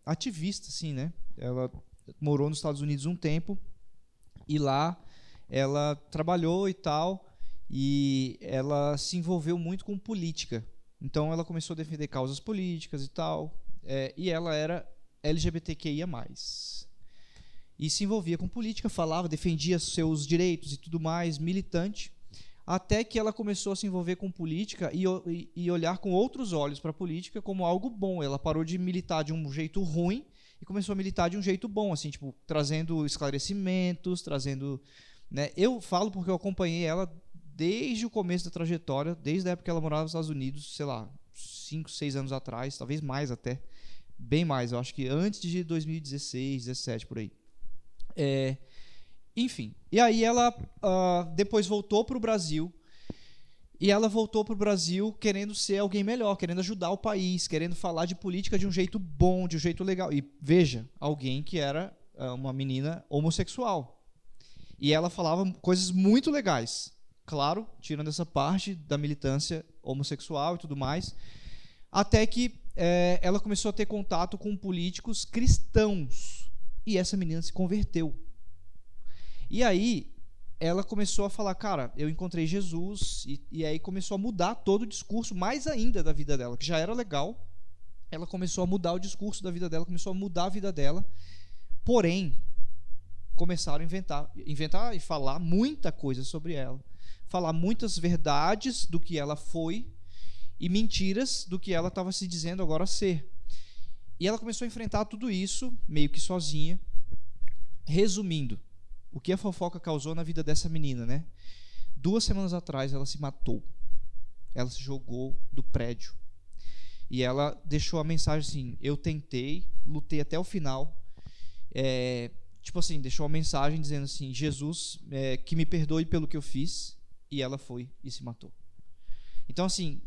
ativista, assim, né? Ela morou nos Estados Unidos um tempo e lá ela trabalhou e tal, e ela se envolveu muito com política. Então ela começou a defender causas políticas e tal, e ela era LGBTQIA+. E se envolvia com política, falava, defendia seus direitos e tudo mais, militante, até que ela começou a se envolver com política e olhar com outros olhos para a política como algo bom. Ela parou de militar de um jeito ruim e começou a militar de um jeito bom, assim, tipo, trazendo esclarecimentos, trazendo, né? Eu falo porque eu acompanhei ela desde o começo da trajetória, desde a época que ela morava nos Estados Unidos, sei lá, 5, 6 anos atrás, talvez mais até, bem mais, eu acho que antes de 2016, 17, por aí. Enfim, e aí ela depois voltou para o Brasil, e ela voltou para o Brasil querendo ser alguém melhor, querendo ajudar o país, querendo falar de política de um jeito bom, de um jeito legal. E veja, alguém que era uma menina homossexual. E ela falava coisas muito legais, claro, tirando essa parte da militância homossexual e tudo mais, até que ela começou a ter contato com políticos cristãos, e essa menina se converteu. E aí ela começou a falar, cara, eu encontrei Jesus, e aí começou a mudar todo o discurso, mais ainda da vida dela, que já era legal. Ela começou a mudar o discurso da vida dela, começou a mudar a vida dela, porém, começaram a inventar e falar muita coisa sobre ela, falar muitas verdades do que ela foi e mentiras do que ela estava se dizendo agora ser. E ela começou a enfrentar tudo isso, meio que sozinha. Resumindo, o que a fofoca causou na vida dessa menina, né? 2 semanas atrás ela se matou. Ela se jogou do prédio. E ela deixou a mensagem assim, eu tentei, lutei até o final. Tipo assim, deixou uma mensagem dizendo assim, Jesus, que me perdoe pelo que eu fiz. E ela foi e se matou. Então assim,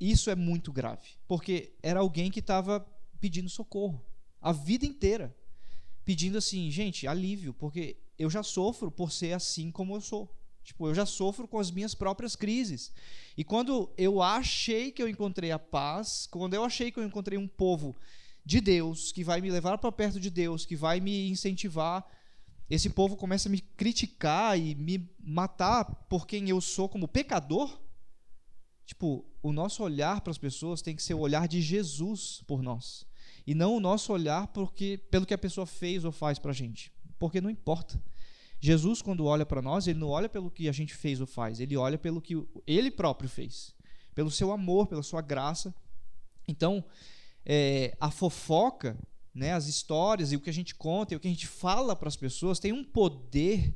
isso é muito grave. Porque era alguém que estava pedindo socorro a vida inteira. Pedindo assim, gente, alívio, porque eu já sofro por ser assim como eu sou. Tipo, eu já sofro com as minhas próprias crises. E quando eu achei que eu encontrei a paz, quando eu achei que eu encontrei um povo de Deus, que vai me levar para perto de Deus, que vai me incentivar, esse povo começa a me criticar e me matar por quem eu sou como pecador. Tipo, o nosso olhar para as pessoas tem que ser o olhar de Jesus por nós. E não o nosso olhar pelo que a pessoa fez ou faz para a gente. Porque não importa. Jesus, quando olha para nós, ele não olha pelo que a gente fez ou faz. Ele olha pelo que ele próprio fez. Pelo seu amor, pela sua graça. Então, a fofoca, né, as histórias e o que a gente conta e o que a gente fala para as pessoas tem um poder,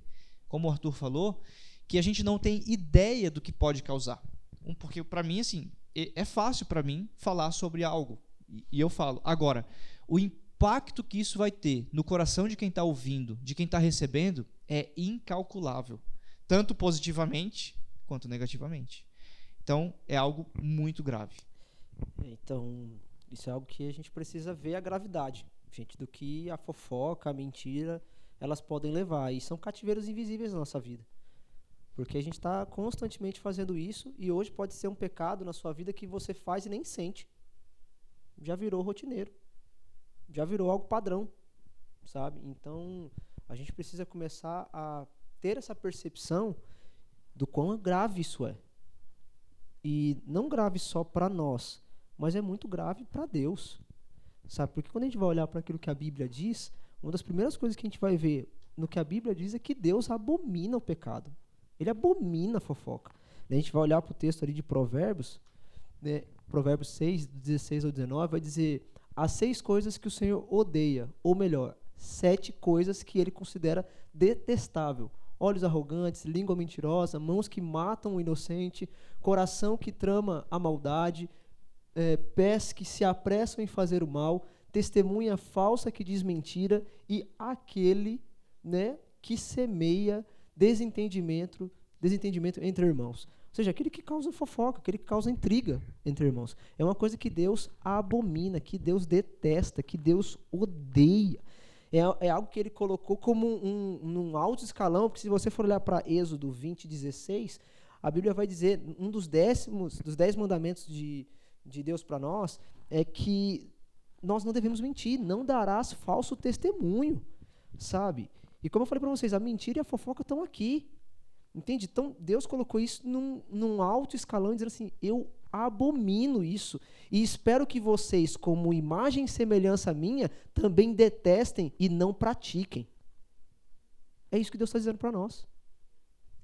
como o Arthur falou, que a gente não tem ideia do que pode causar. Porque, para mim, assim, é fácil para mim falar sobre algo. E eu falo. Agora, o impacto que isso vai ter no coração de quem está ouvindo, de quem está recebendo, é incalculável. Tanto positivamente quanto negativamente. Então, é algo muito grave. Então, isso é algo que a gente precisa ver a gravidade, gente, do que a fofoca, a mentira, elas podem levar. E são cativeiros invisíveis na nossa vida. Porque a gente está constantemente fazendo isso e hoje pode ser um pecado na sua vida que você faz e nem sente. Já virou rotineiro. Já virou algo padrão, sabe? Então, a gente precisa começar a ter essa percepção do quão grave isso é. E não grave só para nós, mas é muito grave para Deus, sabe? Porque quando a gente vai olhar para aquilo que a Bíblia diz, uma das primeiras coisas que a gente vai ver no que a Bíblia diz é que Deus abomina o pecado. Ele abomina a fofoca. A gente vai olhar para o texto ali de Provérbios, né? Provérbios 6, 16 ao 19, vai dizer: as 6 coisas que o Senhor odeia, ou melhor, 7 coisas que ele considera detestável: olhos arrogantes, língua mentirosa, mãos que matam o inocente, coração que trama a maldade, pés que se apressam em fazer o mal, testemunha falsa que diz mentira, e aquele, né, que semeia desentendimento desentendimento entre irmãos. Ou seja, aquele que causa fofoca, aquele que causa intriga entre irmãos. É uma coisa que Deus abomina, que Deus detesta, que Deus odeia. É algo que ele colocou como num alto escalão, porque se você for olhar para Êxodo 20:16, a Bíblia vai dizer, um dos 10 mandamentos de Deus para nós, é que nós não devemos mentir, não darás falso testemunho, sabe? E como eu falei para vocês, a mentira e a fofoca estão aqui. Entende? Então, Deus colocou isso num alto escalão, dizendo assim, eu abomino isso, e espero que vocês, como imagem e semelhança minha, também detestem e não pratiquem. É isso que Deus está dizendo para nós.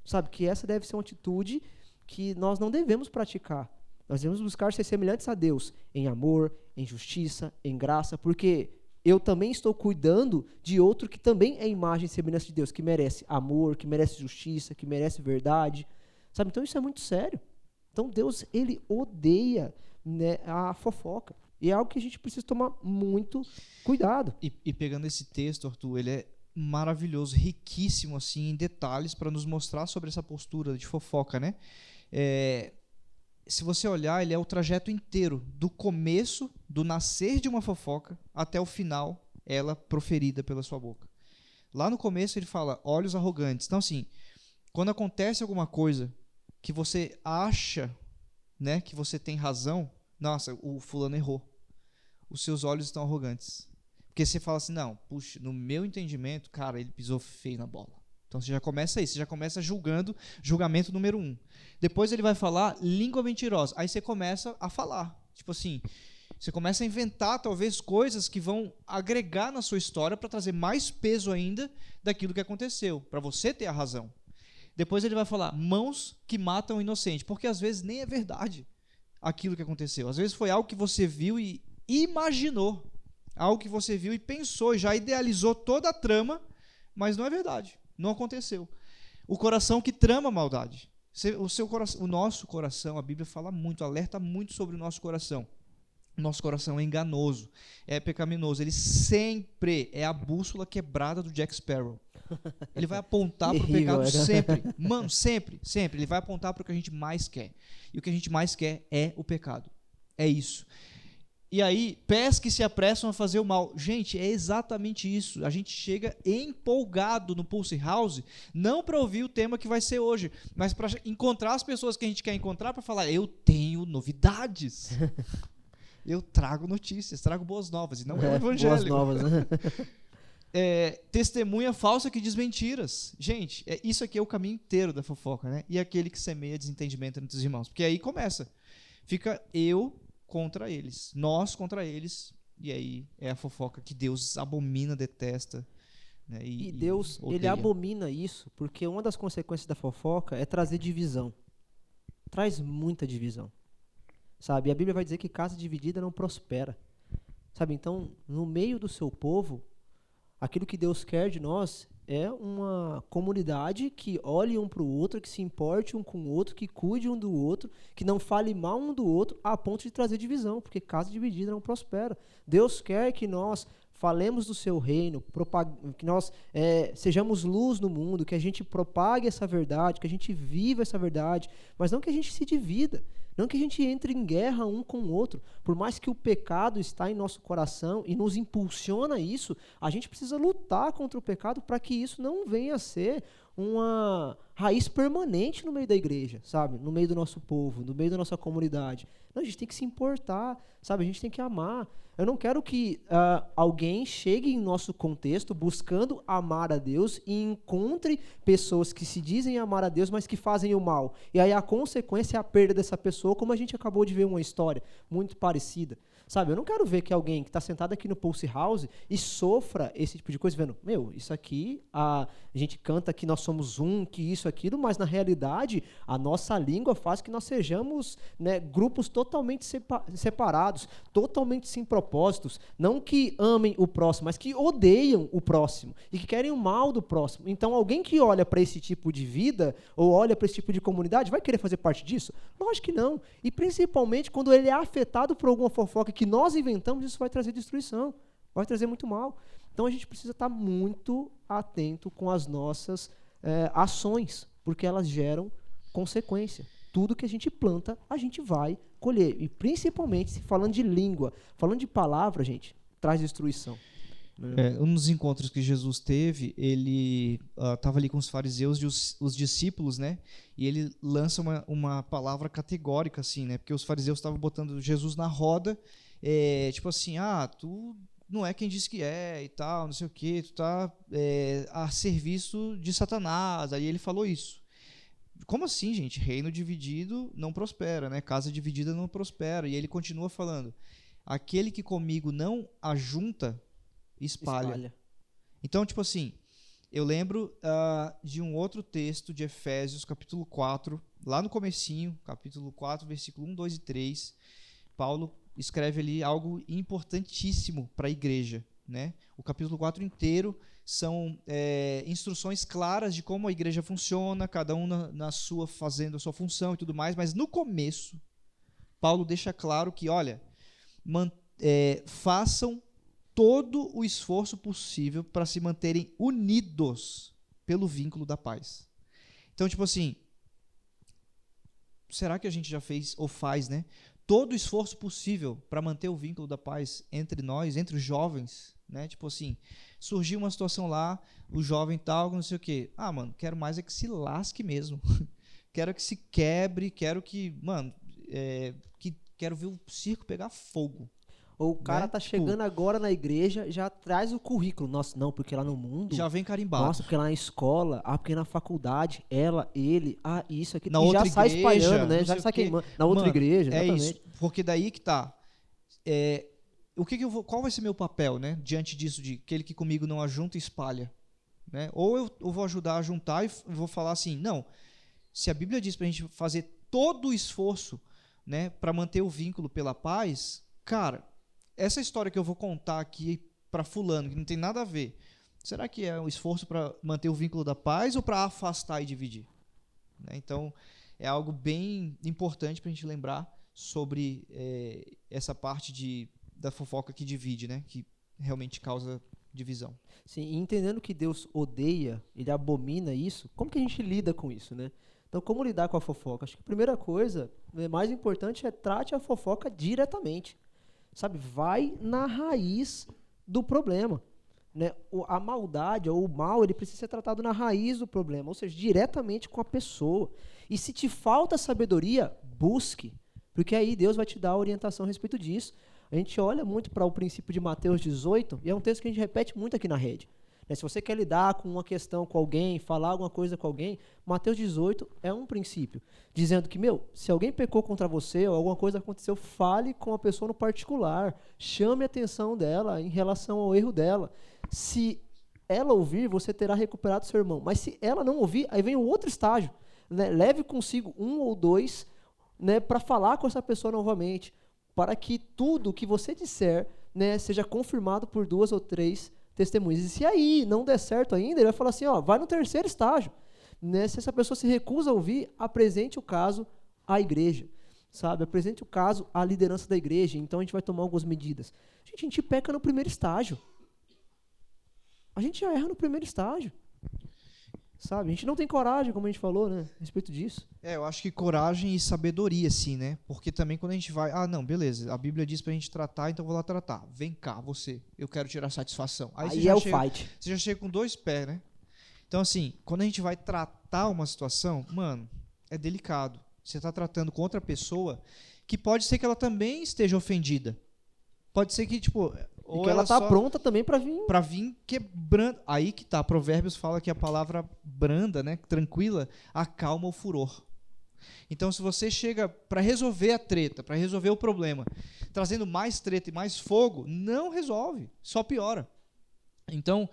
Sabe, que essa deve ser uma atitude que nós não devemos praticar. Nós devemos buscar ser semelhantes a Deus, em amor, em justiça, em graça, porque eu também estou cuidando de outro que também é imagem e semelhança de Deus, que merece amor, que merece justiça, que merece verdade. Sabe? Então isso é muito sério. Então Deus, ele odeia, né, a fofoca. E é algo que a gente precisa tomar muito cuidado. E pegando esse texto, Arthur, ele é maravilhoso, riquíssimo assim, em detalhes para nos mostrar sobre essa postura de fofoca, né? Se você olhar, ele é o trajeto inteiro, do começo, do nascer de uma fofoca, até o final, ela proferida pela sua boca. Lá no começo ele fala, olhos arrogantes. Então assim, quando acontece alguma coisa que você acha, né, que você tem razão, nossa, o fulano errou. Os seus olhos estão arrogantes. Porque você fala assim, não, puxa, no meu entendimento, cara, ele pisou feio na bola. Então você já começa aí, você já começa julgando, julgamento número 1. Depois ele vai falar língua mentirosa. Aí você começa a falar. Tipo assim, você começa a inventar talvez coisas que vão agregar na sua história para trazer mais peso ainda daquilo que aconteceu, para você ter a razão. Depois ele vai falar mãos que matam o inocente, porque às vezes nem é verdade aquilo que aconteceu. Às vezes foi algo que você viu e imaginou, algo que você viu e pensou, e já idealizou toda a trama, mas não é verdade. Não aconteceu. O coração que trama a maldade. O nosso coração, a Bíblia fala muito, alerta muito sobre o nosso coração. O nosso coração é enganoso, é pecaminoso. Ele sempre é a bússola quebrada do Jack Sparrow. Ele vai apontar para o pecado sempre. Mano, sempre, sempre. Ele vai apontar para o que a gente mais quer. E o que a gente mais quer é o pecado. É isso. E aí, pés que se apressam a fazer o mal. Gente, é exatamente isso. A gente chega empolgado no Pulse House, não para ouvir o tema que vai ser hoje, mas para encontrar as pessoas que a gente quer encontrar para falar, eu tenho novidades. Eu trago notícias, trago boas novas, e não é o evangelho. Boas novas, né? Testemunha falsa que diz mentiras. Gente, isso aqui é o caminho inteiro da fofoca, né? E aquele que semeia desentendimento entre os irmãos. Porque aí começa. Fica eu contra eles, nós contra eles, e aí é a fofoca que Deus abomina, detesta, né, e Deus, ele abomina isso, porque uma das consequências da fofoca é trazer divisão. Traz muita divisão, sabe? E a Bíblia vai dizer que casa dividida não prospera, sabe? Então, no meio do seu povo, aquilo que Deus quer de nós é uma comunidade que olhe um para o outro, que se importe um com o outro, que cuide um do outro, que não fale mal um do outro, a ponto de trazer divisão, porque casa dividida não prospera. Deus quer que nós falemos do seu reino, que nós sejamos luz no mundo, que a gente propague essa verdade, que a gente viva essa verdade, mas não que a gente se divida, não que a gente entre em guerra um com o outro. Por mais que o pecado está em nosso coração e nos impulsiona a isso, a gente precisa lutar contra o pecado para que isso não venha a ser uma raiz permanente no meio da igreja, sabe? No meio do nosso povo, no meio da nossa comunidade. Não, a gente tem que se importar, sabe? A gente tem que amar. Eu não quero que alguém chegue em nosso contexto buscando amar a Deus e encontre pessoas que se dizem amar a Deus, mas que fazem o mal. E aí a consequência é a perda dessa pessoa, como a gente acabou de ver uma história muito parecida. Sabe, eu não quero ver que alguém que está sentado aqui no Pulse House e sofra esse tipo de coisa, vendo, isso aqui, a gente canta que nós somos um, que isso, aquilo, mas na realidade a nossa língua faz que nós sejamos, né, grupos totalmente separados, totalmente sem propósitos, não que amem o próximo, mas que odeiam o próximo e que querem o mal do próximo. Então alguém que olha para esse tipo de vida ou olha para esse tipo de comunidade vai querer fazer parte disso? Lógico que não. E principalmente quando ele é afetado por alguma fofoca que nós inventamos, isso vai trazer destruição, vai trazer muito mal. Então a gente precisa estar muito atento com as nossas ações, porque elas geram consequência. Tudo que a gente planta, a gente vai colher. E principalmente, se falando de língua, falando de palavra, gente, traz destruição. Um dos encontros que Jesus teve, ele estava ali com os fariseus e os discípulos, né? E ele lança uma palavra categórica, assim, né? Porque os fariseus estavam botando Jesus na roda, tipo assim, tu não é quem diz que é e tal, não sei o quê, tu tá a serviço de Satanás. Aí ele falou isso. Como assim, gente? Reino dividido não prospera, né? Casa dividida não prospera. E ele continua falando, aquele que comigo não ajunta, espalha. Então, tipo assim, eu lembro de um outro texto de Efésios, capítulo 4, lá no comecinho, capítulo 4, versículo 1, 2 e 3, Paulo escreve ali algo importantíssimo para a igreja, né? O capítulo 4 inteiro são instruções claras de como a igreja funciona, cada um na sua, fazendo a sua função e tudo mais, mas no começo, Paulo deixa claro que, olha, façam todo o esforço possível para se manterem unidos pelo vínculo da paz. Então, tipo assim, será que a gente já fez ou faz, né? Todo o esforço possível para manter o vínculo da paz entre nós, entre os jovens, né? Tipo assim, surgiu uma situação lá, o jovem tal, não sei o quê. Mano, quero mais é que se lasque mesmo. Quero que se quebre, quero que, mano, quero ver o circo pegar fogo. Ou o cara tá chegando agora na igreja, já traz o currículo. Nossa, não, porque lá no mundo... Já vem carimbado. Nossa, porque lá na escola, porque na faculdade, ela, ele, isso aqui. Na e outra já sai igreja, espalhando, né? Já sai queimando. Na outra igreja, exatamente. É isso, porque daí que tá. Qual vai ser meu papel, né? Diante disso, de aquele que comigo não ajunta e espalha. Né? Ou eu vou ajudar a juntar e vou falar assim, não, se a Bíblia diz pra gente fazer todo o esforço, né, para manter o vínculo pela paz, cara... Essa história que eu vou contar aqui para fulano, que não tem nada a ver, será que é um esforço para manter o vínculo da paz ou para afastar e dividir? Né? Então, é algo bem importante para a gente lembrar sobre essa parte da fofoca que divide, né? Que realmente causa divisão. Sim, e entendendo que Deus odeia, ele abomina isso, como que a gente lida com isso, né? Então, como lidar com a fofoca? Acho que a primeira coisa, mais importante, é trate a fofoca diretamente. Sabe, vai na raiz do problema. Né? A maldade ou o mal, ele precisa ser tratado na raiz do problema, ou seja, diretamente com a pessoa. E se te falta sabedoria, busque, porque aí Deus vai te dar a orientação a respeito disso. A gente olha muito para o princípio de Mateus 18, e é um texto que a gente repete muito aqui na rede. Se você quer lidar com uma questão com alguém, falar alguma coisa com alguém, Mateus 18 é um princípio, dizendo que, se alguém pecou contra você ou alguma coisa aconteceu, fale com a pessoa no particular, chame a atenção dela em relação ao erro dela. Se ela ouvir, você terá recuperado seu irmão. Mas se ela não ouvir, aí vem o outro estágio. Né? Leve consigo 1 ou 2, né, para falar com essa pessoa novamente, para que tudo que você disser, né, seja confirmado por 2 ou 3 testemunhas. E se aí não der certo ainda, ele vai falar assim, vai no terceiro estágio. Né? Se essa pessoa se recusa a ouvir, apresente o caso à igreja. Sabe? Apresente o caso à liderança da igreja. Então a gente vai tomar algumas medidas. A gente peca no primeiro estágio. A gente já erra no primeiro estágio. Sabe? A gente não tem coragem, como a gente falou, né? A respeito disso. Eu acho que coragem e sabedoria, sim, né? Porque também quando a gente vai... não, beleza, a Bíblia diz pra gente tratar, então eu vou lá tratar. Vem cá, eu quero tirar satisfação. Aí é o fight. Você já chega com 2 pés, né? Então, assim, quando a gente vai tratar uma situação, mano, é delicado. Você tá tratando com outra pessoa que pode ser que ela também esteja ofendida. Pode ser que, tipo... Ou que ela tá pronta também para vir... Para vir quebrando. Aí que tá, Provérbios fala que a palavra branda, né, tranquila, acalma o furor. Então, se você chega para resolver a treta, para resolver o problema, trazendo mais treta e mais fogo, não resolve, só piora. Então,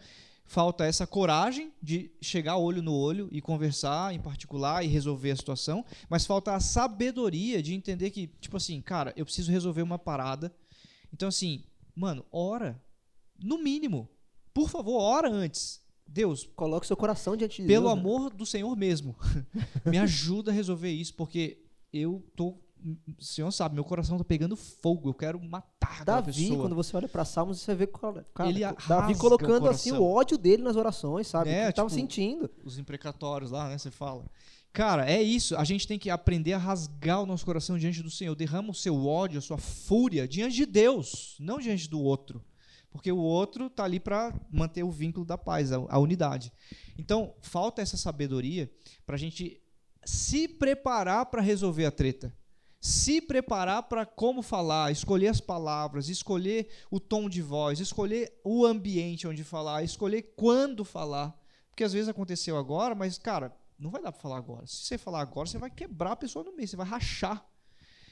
falta essa coragem de chegar olho no olho e conversar em particular e resolver a situação, mas falta a sabedoria de entender que, tipo assim, cara, eu preciso resolver uma parada. Então, assim... Mano, ora. No mínimo. Por favor, ora antes. Deus, coloque seu coração diante de Deus. Pelo Deus, amor do Senhor mesmo. Me ajuda a resolver isso, porque eu tô o Senhor sabe, meu coração tá pegando fogo, eu quero matar aquela Davi, pessoa. quando você olha para Salmos, você vê cara, Ele Davi rasga colocando o assim o coração. ódio dele nas orações, sabe? O que ele estava tipo, sentindo. os imprecatórios lá, né, você fala. Cara, é isso, a gente tem que aprender a rasgar o nosso coração diante do Senhor. Derrama o seu ódio, a sua fúria diante de Deus, não diante do outro. Porque o outro tá ali para manter o vínculo da paz, a unidade. Então, falta essa sabedoria para a gente se preparar para resolver a treta. Se preparar para como falar, escolher as palavras, escolher o tom de voz, escolher o ambiente onde falar, escolher quando falar. Porque às vezes aconteceu agora, mas, cara, não vai dar para falar agora. Se você falar agora, você vai quebrar a pessoa no meio, você vai rachar.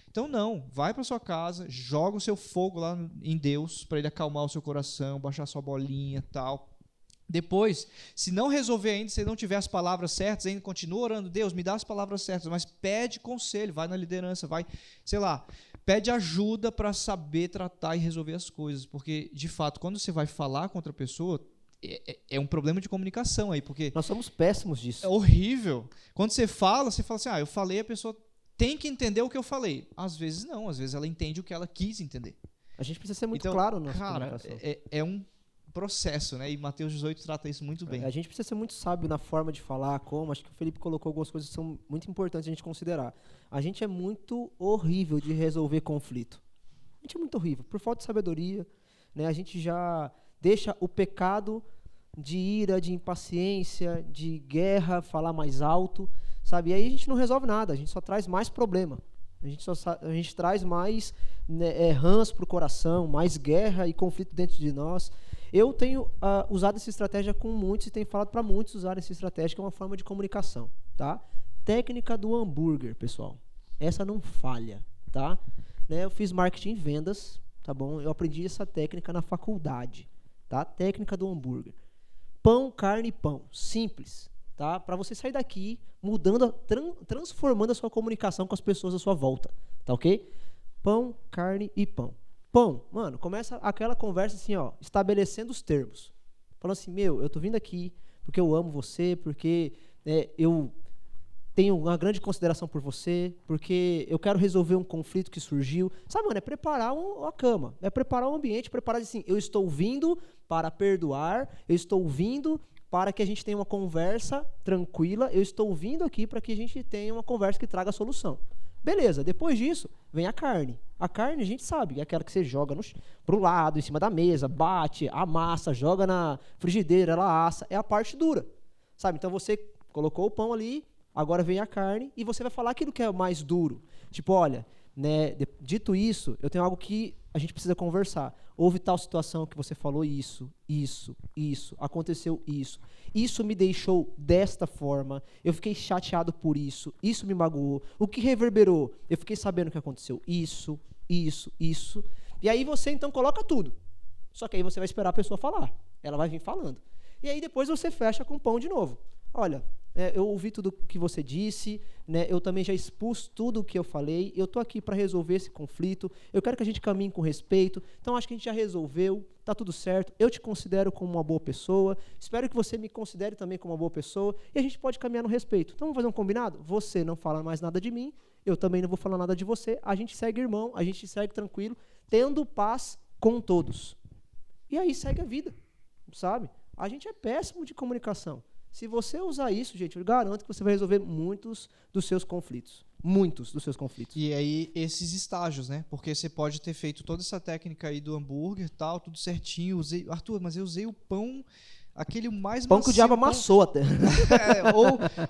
Então não, vai para sua casa, joga o seu fogo lá em Deus para ele acalmar o seu coração, baixar sua bolinha e tal. Depois, se não resolver ainda, se não tiver as palavras certas, ainda continua orando, Deus, me dá as palavras certas, mas pede conselho, vai na liderança, vai, sei lá, pede ajuda para saber tratar e resolver as coisas, porque, de fato, quando você vai falar com outra pessoa, é um problema de comunicação aí, porque Nós somos péssimos disso. é horrível. Quando você fala assim, eu falei, a pessoa tem que entender o que eu falei. Às vezes não, às vezes ela entende o que ela quis entender. A gente precisa ser muito Então, claro na nossa cara, comunicação. é um processo, né? E Mateus 18 trata isso muito bem. A gente precisa ser muito sábio na forma de falar, como. Acho que o Felipe colocou algumas coisas que são muito importantes a gente considerar. A gente é muito horrível de resolver conflito. A gente é muito horrível. Por falta de sabedoria, né? A gente já deixa o pecado de ira, de impaciência, de guerra falar mais alto, sabe? E aí a gente não resolve nada, a gente só traz mais problema. A gente traz mais, né, ranço para o coração, mais guerra e conflito dentro de nós. Eu tenho usado essa estratégia com muitos e tenho falado para muitos usarem essa estratégia, que é uma forma de comunicação, tá? Técnica do hambúrguer, pessoal. Essa não falha, tá? Né, eu fiz marketing e vendas, tá bom? Eu aprendi essa técnica na faculdade, tá? Técnica do hambúrguer. Pão, carne e pão. Simples, tá? Para você sair daqui mudando, transformando a sua comunicação com as pessoas à sua volta, tá ok? Pão, carne e pão. Pão, mano, começa aquela conversa assim, ó, estabelecendo os termos. Falando assim, eu tô vindo aqui porque eu amo você, porque eu tenho uma grande consideração por você, porque eu quero resolver um conflito que surgiu. Sabe, mano, é preparar a cama, é preparar o ambiente, preparar assim, eu estou vindo para perdoar, eu estou vindo para que a gente tenha uma conversa tranquila, eu estou vindo aqui para que a gente tenha uma conversa que traga solução. Beleza, depois disso, vem a carne. A carne, a gente sabe, é aquela que você joga pro lado, em cima da mesa, bate, amassa, joga na frigideira, ela assa, é a parte dura, sabe? Então você colocou o pão ali, agora vem a carne e você vai falar aquilo que é mais duro. Tipo, olha, né, dito isso, eu tenho algo que a gente precisa conversar. Houve tal situação que você falou isso, aconteceu isso. Isso me deixou desta forma, eu fiquei chateado por isso me magoou. O que reverberou? Eu fiquei sabendo que aconteceu isso. E aí você então coloca tudo. Só que aí você vai esperar a pessoa falar. Ela vai vir falando. E aí depois você fecha com pão de novo. Olha, eu ouvi tudo que você disse, né? Eu também já expus tudo o que eu falei, eu estou aqui para resolver esse conflito, eu quero que a gente caminhe com respeito, então acho que a gente já resolveu, está tudo certo, eu te considero como uma boa pessoa, espero que você me considere também como uma boa pessoa, e a gente pode caminhar no respeito. Então vamos fazer um combinado? Você não fala mais nada de mim, eu também não vou falar nada de você, a gente segue irmão, a gente segue tranquilo, tendo paz com todos. E aí segue a vida, sabe? A gente é péssimo de comunicação. Se você usar isso, gente, eu garanto que você vai resolver muitos dos seus conflitos. Muitos dos seus conflitos. E aí, esses estágios, né? Porque você pode ter feito toda essa técnica aí do hambúrguer e tal, tudo certinho. Arthur, mas eu usei o pão, aquele mais pão macio. Que o diabo amassou até.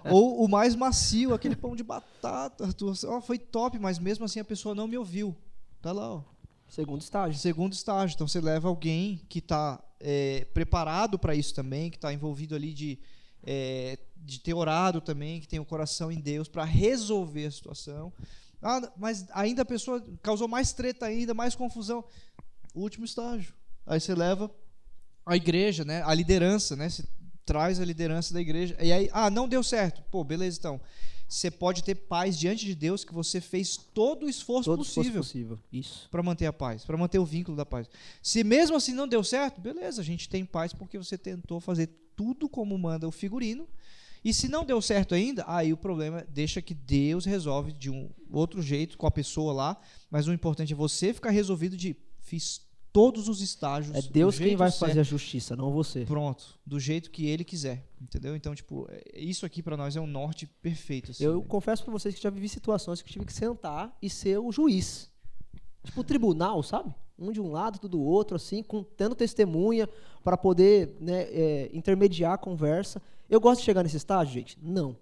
Ou o mais macio, aquele pão de batata, Arthur. Foi top, mas mesmo assim a pessoa não me ouviu. Tá lá, ó. Segundo estágio. Segundo estágio. Então, você leva alguém que está preparado para isso também, que está envolvido ali de ter orado também, que tem o coração em Deus para resolver a situação. Mas ainda a pessoa causou mais treta ainda, mais confusão. Último estágio. Aí você leva a igreja, né? A liderança, né? Você traz a liderança da igreja. E aí, não deu certo. Pô, beleza, então. Você pode ter paz diante de Deus, que você fez todo o esforço possível. Isso. Para manter a paz, para manter o vínculo da paz. Se mesmo assim não deu certo, beleza, a gente tem paz porque você tentou fazer tudo como manda o figurino E se não deu certo ainda, aí o problema é deixa que Deus resolve de um outro jeito com a pessoa lá, mas o importante é você ficar resolvido de fiz todos os estágios. É Deus do quem jeito vai certo. fazer a justiça, não você. Pronto, do jeito que ele quiser, entendeu? Então, tipo, isso aqui pra nós é um norte perfeito, assim, Eu né? confesso pra vocês que já vivi situações que eu tive que sentar e ser o juiz. Tipo o tribunal, sabe? Um de um lado, tudo do outro, assim, tendo testemunha para poder, né, intermediar a conversa. Eu gosto de chegar nesse estágio, gente? Não.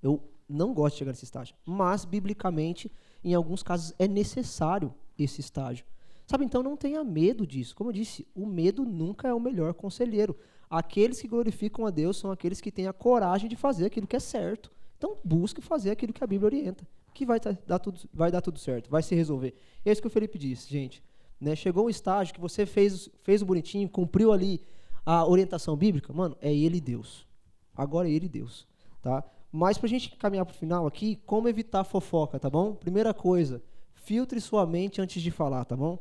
Eu não gosto de chegar nesse estágio. Mas, biblicamente, em alguns casos, é necessário esse estágio. Sabe, então não tenha medo disso. Como eu disse, o medo nunca é o melhor conselheiro. Aqueles que glorificam a Deus são aqueles que têm a coragem de fazer aquilo que é certo. Então busque fazer aquilo que a Bíblia orienta, que vai dar tudo certo, vai se resolver. É isso que o Felipe disse, gente. Né? Chegou um estágio que você fez o bonitinho, cumpriu ali a orientação bíblica, mano, é ele e Deus. Agora é ele e Deus. Tá? Mas pra gente caminhar pro final aqui, como evitar fofoca, tá bom? Primeira coisa, filtre sua mente antes de falar, tá bom?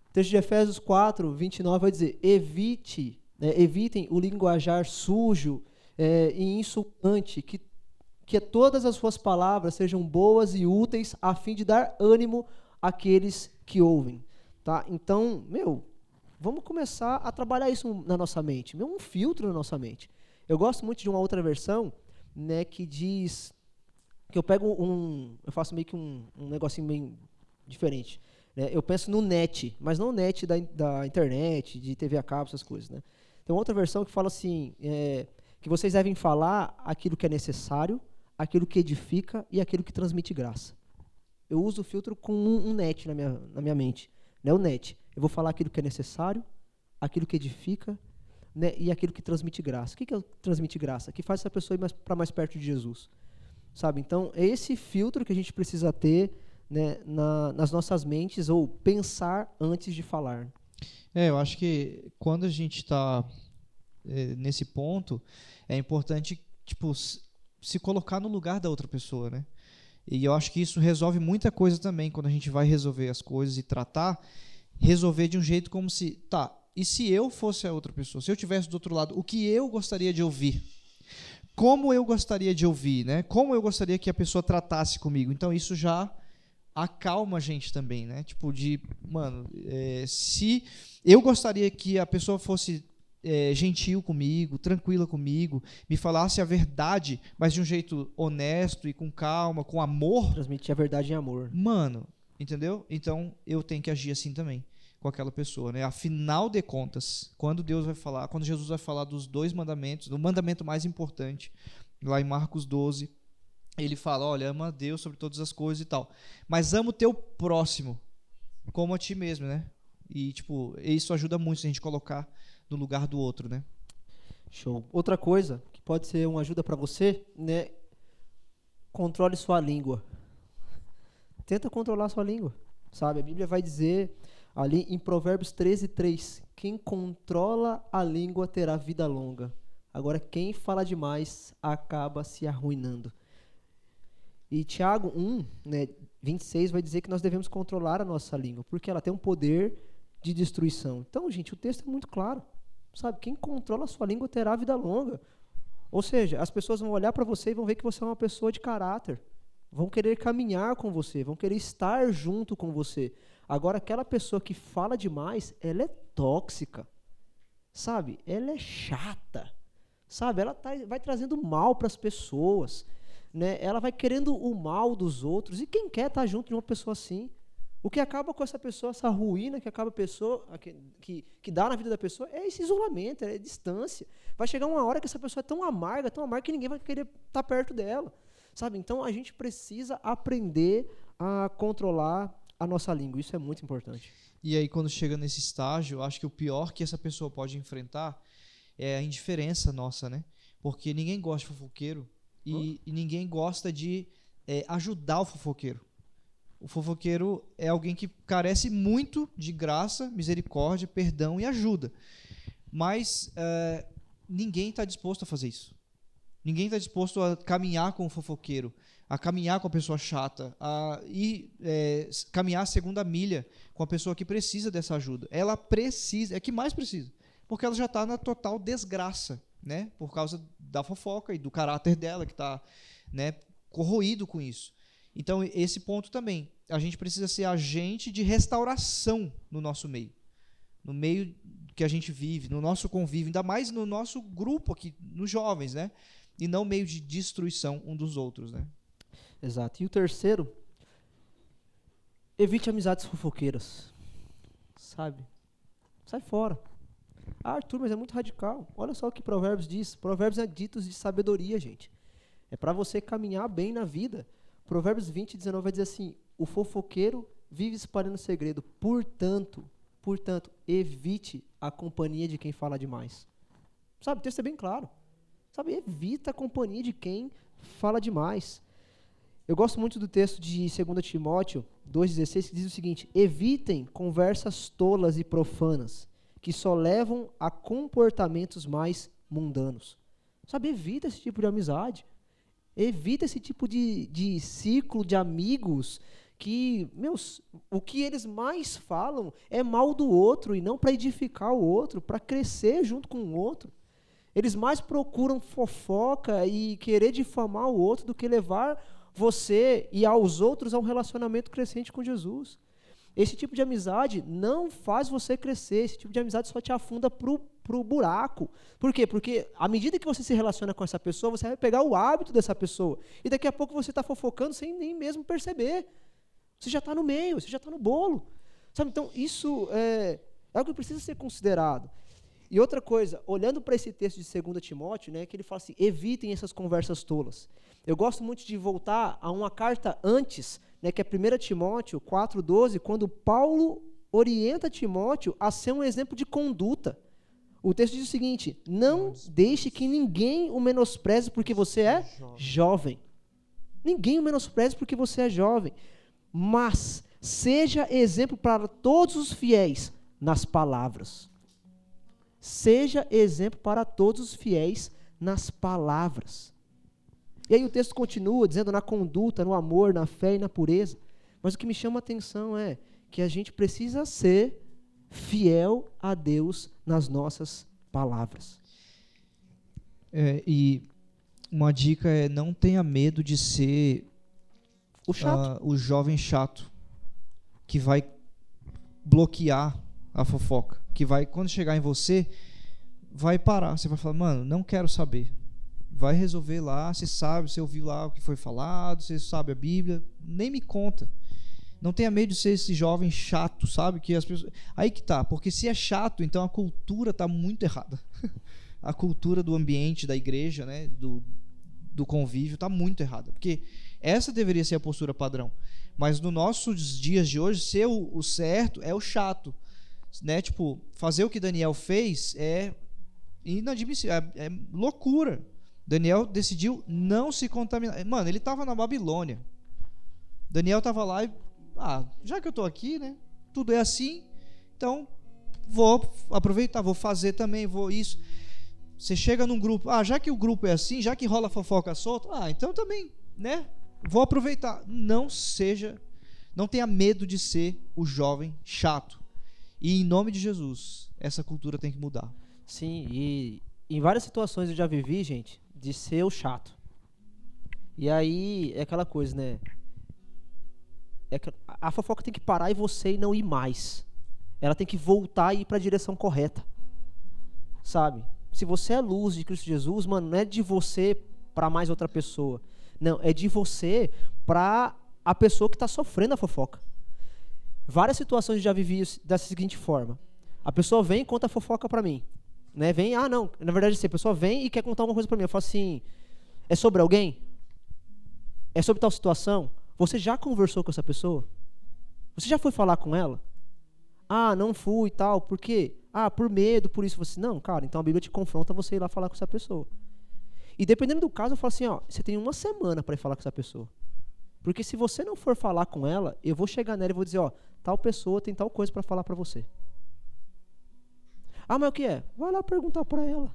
O texto de Efésios 4, 29 vai dizer, evitem o linguajar sujo e insultante, que todas as suas palavras sejam boas e úteis, a fim de dar ânimo àqueles que ouvem. Tá? Então, vamos começar a trabalhar isso na nossa mente, um filtro na nossa mente. Eu gosto muito de uma outra versão, né, que diz, que eu faço meio que um negocinho meio diferente. Eu penso no net, mas não net da internet, de TV a cabo, essas coisas. Né? Tem uma outra versão que fala assim, que vocês devem falar aquilo que é necessário, aquilo que edifica e aquilo que transmite graça. Eu uso o filtro com um net na minha mente. Né? O net. Eu vou falar aquilo que é necessário, aquilo que edifica, né? E aquilo que transmite graça. O que é transmite graça? Que faz essa pessoa ir para mais perto de Jesus. Sabe? Então, é esse filtro que a gente precisa ter, né, nas nossas mentes, ou pensar antes de falar. Eu acho que quando a gente está nesse ponto, é importante, tipo, se colocar no lugar da outra pessoa, né? E eu acho que isso resolve muita coisa também, quando a gente vai resolver as coisas e resolver de um jeito como se, e se eu fosse a outra pessoa, se eu estivesse do outro lado, o que eu gostaria de ouvir? Como eu gostaria de ouvir, né? Como eu gostaria que a pessoa tratasse comigo? Então isso já acalma a gente também, né? Tipo, se eu gostaria que a pessoa fosse gentil comigo, tranquila comigo, me falasse a verdade, mas de um jeito honesto e com calma, com amor. Transmitir a verdade em amor. Mano, entendeu? Então eu tenho que agir assim também com aquela pessoa, né? Afinal de contas, quando Jesus vai falar dos 2 mandamentos, do mandamento mais importante, lá em Marcos 12, ele fala, olha, ama a Deus sobre todas as coisas e tal, mas ama o teu próximo como a ti mesmo, né? E, tipo, isso ajuda muito a gente colocar no lugar do outro, né? Show. Outra coisa que pode ser uma ajuda para você, né? Controle sua língua. Tenta controlar sua língua, sabe? A Bíblia vai dizer ali em Provérbios 13:3, quem controla a língua terá vida longa. Agora, quem fala demais acaba se arruinando. E Tiago 1, né, 26 vai dizer que nós devemos controlar a nossa língua, porque ela tem um poder de destruição. Então, gente, o texto é muito claro. Sabe, quem controla a sua língua terá vida longa. Ou seja, as pessoas vão olhar para você e vão ver que você é uma pessoa de caráter. Vão querer caminhar com você, vão querer estar junto com você. Agora, aquela pessoa que fala demais, ela é tóxica. Sabe, ela é chata. Sabe, ela vai trazendo mal para as pessoas. Né? Ela vai querendo o mal dos outros. E quem quer estar junto de uma pessoa assim? O que acaba com essa pessoa, essa ruína que acaba a pessoa, que dá na vida da pessoa, é esse isolamento, é a distância. Vai chegar uma hora que essa pessoa é tão amarga que ninguém vai querer estar perto dela. Sabe? Então, a gente precisa aprender a controlar a nossa língua. Isso é muito importante. E aí, quando chega nesse estágio, eu acho que o pior que essa pessoa pode enfrentar é a indiferença nossa, né? Porque ninguém gosta de fofoqueiro e ninguém gosta de ajudar o fofoqueiro. O fofoqueiro é alguém que carece muito de graça, misericórdia, perdão e ajuda. Mas ninguém está disposto a fazer isso. Ninguém está disposto a caminhar com o fofoqueiro, a caminhar com a pessoa chata, a caminhar a segunda milha com a pessoa que precisa dessa ajuda. Ela precisa, é que mais precisa, porque ela já está na total desgraça. né? Por causa da fofoca e do caráter dela que está, né, corroído com isso. Então, esse ponto também. A gente precisa ser agente de restauração no nosso meio. No meio que a gente vive, no nosso convívio, ainda mais no nosso grupo aqui, nos jovens, né? E não meio de destruição um dos outros, né? Exato. E o terceiro, evite amizades fofoqueiras. Sabe? Sai fora. Ah, Arthur, mas é muito radical. Olha só o que Provérbios diz. Provérbios é ditos de sabedoria, gente. É para você caminhar bem na vida. Provérbios 20:19 vai dizer assim: o fofoqueiro vive espalhando segredo. Portanto, evite a companhia de quem fala demais. Sabe, o texto é bem claro. Sabe, evita a companhia de quem fala demais. Eu gosto muito do texto de 2 Timóteo 2,16, que diz o seguinte: evitem conversas tolas e profanas, que só levam a comportamentos mais mundanos. Sabe, evita esse tipo de amizade. Evita esse tipo de ciclo de amigos que, o que eles mais falam é mal do outro e não para edificar o outro, para crescer junto com o outro. Eles mais procuram fofoca e querer difamar o outro do que levar você e aos outros a um relacionamento crescente com Jesus. Esse tipo de amizade não faz você crescer, esse tipo de amizade só te afunda pro buraco. Por quê? Porque à medida que você se relaciona com essa pessoa, você vai pegar o hábito dessa pessoa. E daqui a pouco você está fofocando sem nem mesmo perceber. Você já está no meio, você já está no bolo. Sabe? Então, isso é algo que precisa ser considerado. E outra coisa, olhando para esse texto de 2 Timóteo, né, que ele fala assim, evitem essas conversas tolas. Eu gosto muito de voltar a uma carta antes, né, que é 1 Timóteo 4,12, quando Paulo orienta Timóteo a ser um exemplo de conduta. O texto diz o seguinte: não deixe que ninguém o menospreze porque você é jovem. Ninguém o menospreze porque você é jovem. Mas seja exemplo para todos os fiéis nas palavras. Seja exemplo para todos os fiéis nas palavras. E aí o texto continua dizendo na conduta, no amor, na fé e na pureza. Mas o que me chama a atenção é que a gente precisa ser fiel a Deus nas nossas palavras. E uma dica é: não tenha medo de ser o chato, o jovem chato, que vai bloquear a fofoca, que vai, quando chegar em você, vai parar. Você vai falar: mano, não quero saber. Vai resolver lá, você sabe, você ouviu lá o que foi falado, você sabe a Bíblia, nem me conta. Não tenha medo de ser esse jovem chato, sabe? Que as pessoas... Aí que tá, porque se é chato, então a cultura tá muito errada. A cultura do ambiente, da igreja, né? do convívio, tá muito errada. Porque essa deveria ser a postura padrão. Mas nos nossos dias de hoje, ser o certo é o chato. Né? Tipo, fazer o que Daniel fez é inadmissível, é loucura. Daniel decidiu não se contaminar. Mano, ele estava na Babilônia. Daniel estava lá e... já que eu estou aqui, né? Tudo é assim, então vou aproveitar, vou fazer também, vou isso. Você chega num grupo, já que o grupo é assim, já que rola fofoca solta, então também, né? Vou aproveitar. Não tenha medo de ser o jovem chato. E em nome de Jesus, essa cultura tem que mudar. Sim, e em várias situações eu já vivi, gente, de ser o chato. E aí é aquela coisa, né? A fofoca tem que parar e você não ir mais. Ela tem que voltar e ir para a direção correta. Sabe? Se você é luz de Cristo Jesus, mano, não é de você para mais outra pessoa. Não, é de você para a pessoa que está sofrendo a fofoca. Várias situações eu já vivi dessa seguinte forma. A pessoa vem e conta a fofoca para mim. Né? Vem, não, na verdade assim, a pessoa vem e quer contar alguma coisa para mim. Eu falo assim, é sobre alguém? É sobre tal situação? Você já conversou com essa pessoa? Você já foi falar com ela? Não fui e tal, por quê? Por medo, por isso. Você, não, cara, então a Bíblia te confronta você ir lá falar com essa pessoa. E dependendo do caso, eu falo assim, você tem uma semana para ir falar com essa pessoa. Porque se você não for falar com ela, eu vou chegar nela e vou dizer, tal pessoa tem tal coisa para falar para você. Mas o que é? Vai lá perguntar para ela.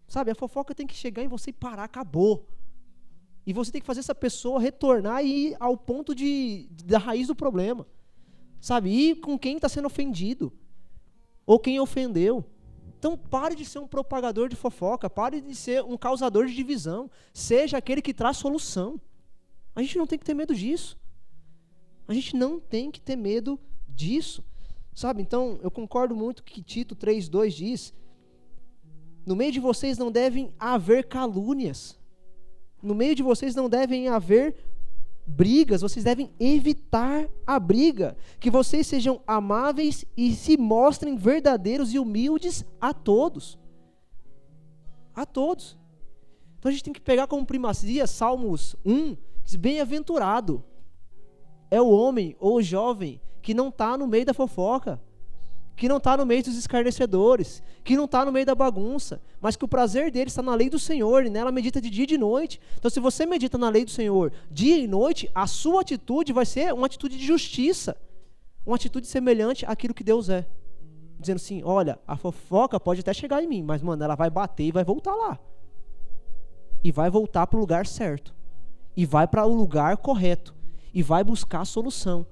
Sabe, a fofoca tem que chegar em você e parar, acabou. E você tem que fazer essa pessoa retornar e ir ao ponto da raiz do problema. Sabe, ir com quem está sendo ofendido. Ou quem ofendeu. Então pare de ser um propagador de fofoca, pare de ser um causador de divisão, seja aquele que traz solução. A gente não tem que ter medo disso. A gente não tem que ter medo disso. Sabe, então eu concordo muito com o que Tito 3:2 diz. No meio de vocês não devem haver calúnias. No meio de vocês não devem haver brigas, vocês devem evitar a briga. Que vocês sejam amáveis e se mostrem verdadeiros e humildes a todos. A todos. Então a gente tem que pegar como primazia Salmos 1, diz, bem-aventurado é o homem ou o jovem que não está no meio da fofoca, que não está no meio dos escarnecedores, que não está no meio da bagunça, mas que o prazer dele está na lei do Senhor, e nela medita de dia e de noite. Então se você medita na lei do Senhor dia e noite, a sua atitude vai ser uma atitude de justiça, uma atitude semelhante àquilo que Deus é. Dizendo assim, olha, a fofoca pode até chegar em mim, mas mano, ela vai bater e vai voltar lá. E vai voltar para o lugar certo. E vai para o lugar correto. E vai buscar a solução.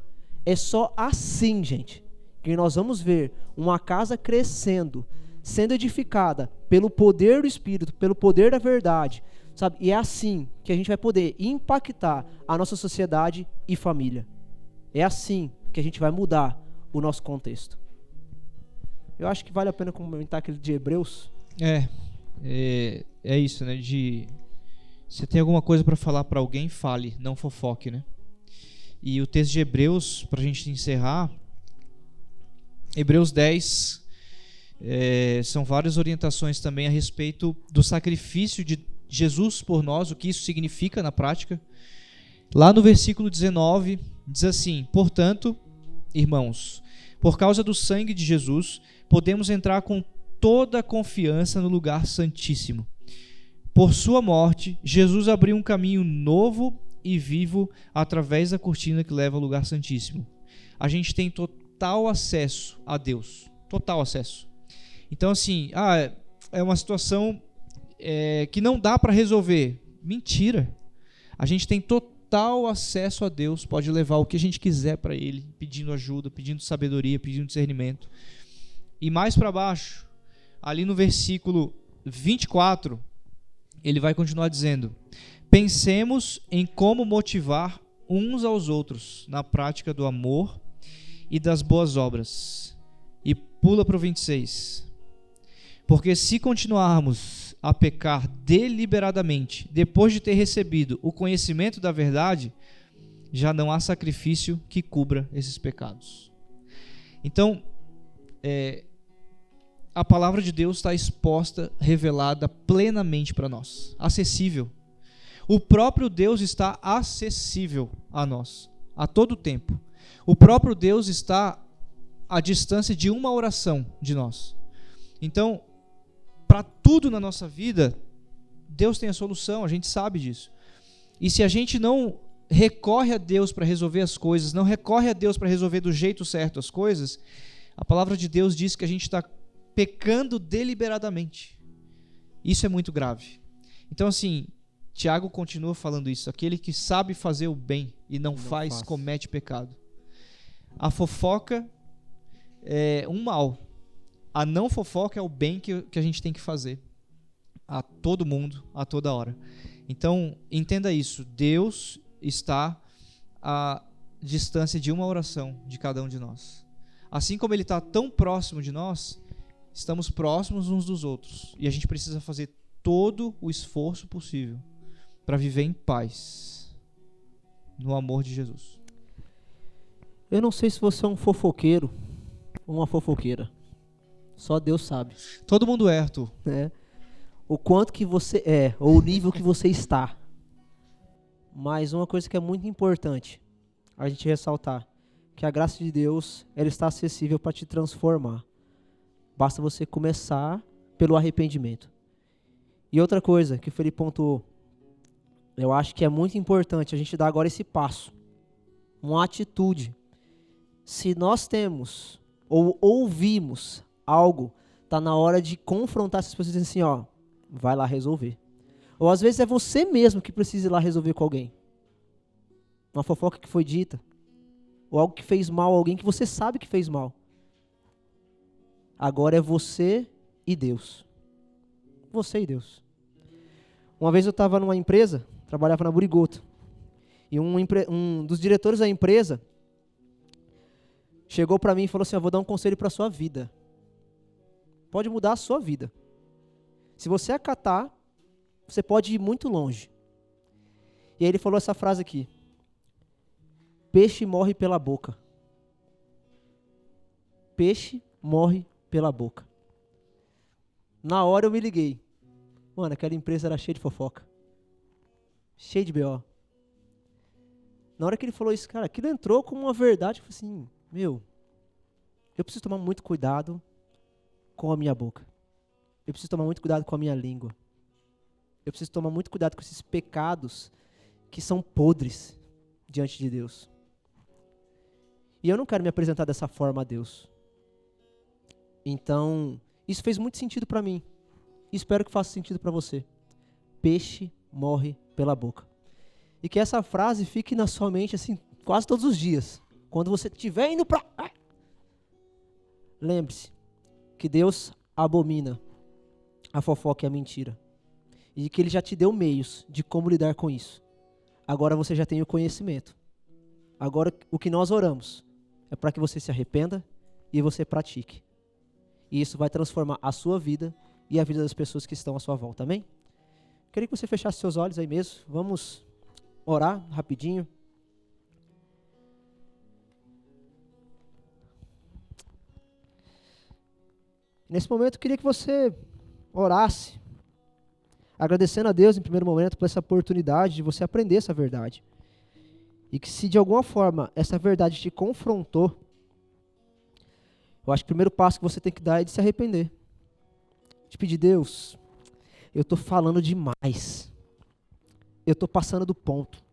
É só assim, gente, que nós vamos ver uma casa crescendo, sendo edificada pelo poder do Espírito, pelo poder da verdade, sabe? E é assim que a gente vai poder impactar a nossa sociedade e família. É assim que a gente vai mudar o nosso contexto. Eu acho que vale a pena comentar aquele de Hebreus. É isso, né? Você tem alguma coisa para falar para alguém, fale, não fofoque, né? E o texto de Hebreus, para a gente encerrar, Hebreus 10, são várias orientações também a respeito do sacrifício de Jesus por nós, o que isso significa na prática. Lá no versículo 19, diz assim, portanto, irmãos, por causa do sangue de Jesus, podemos entrar com toda a confiança no lugar santíssimo. Por sua morte, Jesus abriu um caminho novo e vivo através da cortina que leva ao lugar santíssimo. A gente tem total acesso a Deus, total acesso. Então assim, é uma situação que não dá para resolver. Mentira. A gente tem total acesso a Deus, pode levar o que a gente quiser para Ele, pedindo ajuda, pedindo sabedoria, pedindo discernimento. E mais para baixo, ali no versículo 24, ele vai continuar dizendo, pensemos em como motivar uns aos outros na prática do amor e das boas obras. E pula para o 26. Porque se continuarmos a pecar deliberadamente, depois de ter recebido o conhecimento da verdade, já não há sacrifício que cubra esses pecados. Então, a palavra de Deus está exposta, revelada plenamente para nós, acessível. O próprio Deus está acessível a nós, a todo tempo. O próprio Deus está à distância de uma oração de nós. Então, para tudo na nossa vida, Deus tem a solução, a gente sabe disso. E se a gente não recorre a Deus para resolver as coisas, não recorre a Deus para resolver do jeito certo as coisas, a palavra de Deus diz que a gente está pecando deliberadamente. Isso é muito grave. Então assim, Tiago continua falando isso, aquele que sabe fazer o bem e não faz, comete pecado. A fofoca é um mal. A não fofoca é o bem que a gente tem que fazer a todo mundo, a toda hora. Então, entenda isso. Deus está à distância de uma oração de cada um de nós. Assim como Ele está tão próximo de nós, estamos próximos uns dos outros. E a gente precisa fazer todo o esforço possível para viver em paz, no amor de Jesus. Eu não sei se você é um fofoqueiro ou uma fofoqueira. Só Deus sabe. Todo mundo é, Arthur. O quanto que você é, ou o nível que você está. Mas uma coisa que é muito importante a gente ressaltar, que a graça de Deus, ela está acessível para te transformar. Basta você começar pelo arrependimento. E outra coisa que o Felipe pontuou, eu acho que é muito importante a gente dar agora esse passo, uma atitude. Se nós temos ou ouvimos algo, está na hora de confrontar essas pessoas e dizer assim, vai lá resolver. Ou às vezes é você mesmo que precisa ir lá resolver com alguém. Uma fofoca que foi dita, ou algo que fez mal a alguém que você sabe que fez mal. Agora é você e Deus. Você e Deus. Uma vez eu estava numa empresa, trabalhava na Burigoto, e um dos diretores da empresa chegou para mim e falou assim: eu vou dar um conselho para a sua vida. Pode mudar a sua vida. Se você acatar, você pode ir muito longe. E aí ele falou essa frase aqui: peixe morre pela boca. Peixe morre pela boca. Na hora eu me liguei. Mano, aquela empresa era cheia de fofoca. Cheia de BO. Na hora que ele falou isso, cara, aquilo entrou como uma verdade. Eu falei assim, eu preciso tomar muito cuidado com a minha boca. Eu preciso tomar muito cuidado com a minha língua. Eu preciso tomar muito cuidado com esses pecados que são podres diante de Deus. E eu não quero me apresentar dessa forma a Deus. Então, isso fez muito sentido para mim. E espero que faça sentido para você. Peixe morre pela boca. E que essa frase fique na sua mente assim, quase todos os dias. Quando você estiver indo para... Lembre-se que Deus abomina a fofoca e a mentira. E que Ele já te deu meios de como lidar com isso. Agora você já tem o conhecimento. Agora o que nós oramos é para que você se arrependa e você pratique. E isso vai transformar a sua vida e a vida das pessoas que estão à sua volta, amém? Queria que você fechasse seus olhos aí mesmo. Vamos orar rapidinho. Nesse momento eu queria que você orasse, agradecendo a Deus em primeiro momento por essa oportunidade de você aprender essa verdade. E que se de alguma forma essa verdade te confrontou, eu acho que o primeiro passo que você tem que dar é de se arrepender. De pedir, Deus, eu estou falando demais. Eu estou passando do ponto.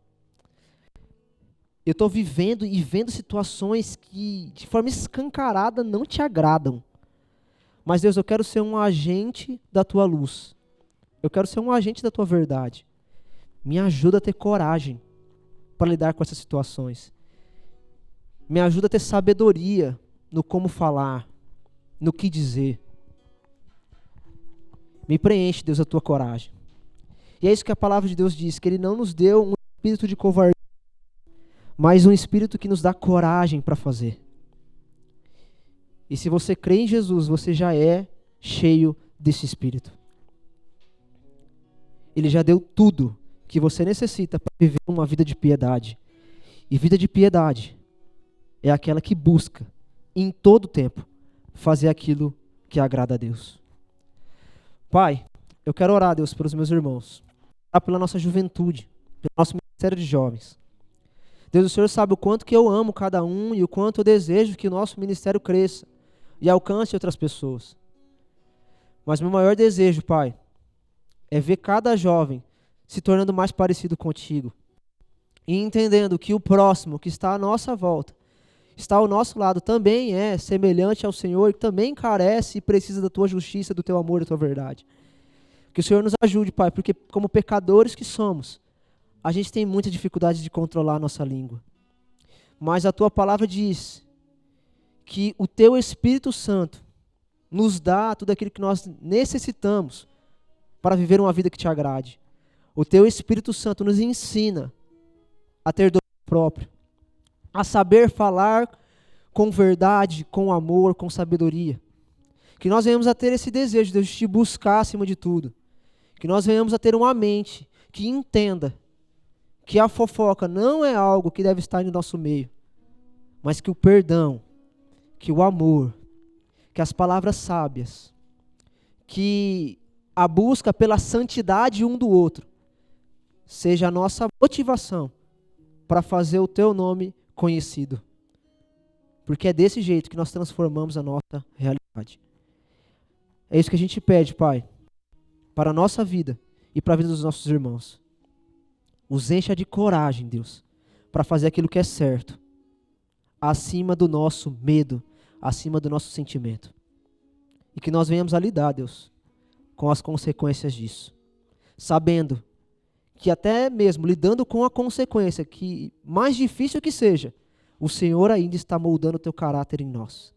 Eu estou vivendo e vendo situações que de forma escancarada não te agradam. Mas Deus, eu quero ser um agente da tua luz. Eu quero ser um agente da tua verdade. Me ajuda a ter coragem para lidar com essas situações. Me ajuda a ter sabedoria no como falar, no que dizer. Me preenche, Deus, a tua coragem. E é isso que a palavra de Deus diz, que Ele não nos deu um espírito de covardia, mas um espírito que nos dá coragem para fazer. E se você crê em Jesus, você já é cheio desse espírito. Ele já deu tudo que você necessita para viver uma vida de piedade. E vida de piedade é aquela que busca, em todo tempo, fazer aquilo que agrada a Deus. Pai, eu quero orar, Deus, pelos meus irmãos. Orar pela nossa juventude, pelo nosso ministério de jovens. Deus, o Senhor sabe o quanto que eu amo cada um e o quanto eu desejo que o nosso ministério cresça e alcance outras pessoas. Mas meu maior desejo, Pai, é ver cada jovem se tornando mais parecido contigo. E entendendo que o próximo que está à nossa volta, está ao nosso lado, também é semelhante ao Senhor, que também carece e precisa da tua justiça, do teu amor e da tua verdade. Que o Senhor nos ajude, Pai, porque como pecadores que somos, a gente tem muita dificuldade de controlar a nossa língua. Mas a tua palavra diz que o teu Espírito Santo nos dá tudo aquilo que nós necessitamos para viver uma vida que te agrade. O teu Espírito Santo nos ensina a ter domínio próprio, a saber falar com verdade, com amor, com sabedoria. Que nós venhamos a ter esse desejo de te buscar acima de tudo. Que nós venhamos a ter uma mente que entenda que a fofoca não é algo que deve estar no nosso meio, mas que o perdão, que o amor, que as palavras sábias, que a busca pela santidade um do outro, seja a nossa motivação para fazer o teu nome conhecido. Porque é desse jeito que nós transformamos a nossa realidade. É isso que a gente pede, Pai, para a nossa vida e para a vida dos nossos irmãos. Os encha de coragem, Deus, para fazer aquilo que é certo, acima do nosso medo, acima do nosso sentimento. E que nós venhamos a lidar, Deus, com as consequências disso. Sabendo que até mesmo lidando com a consequência, que mais difícil que seja, o Senhor ainda está moldando o teu caráter em nós.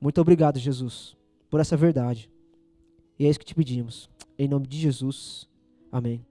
Muito obrigado, Jesus, por essa verdade. E é isso que te pedimos. Em nome de Jesus. Amém.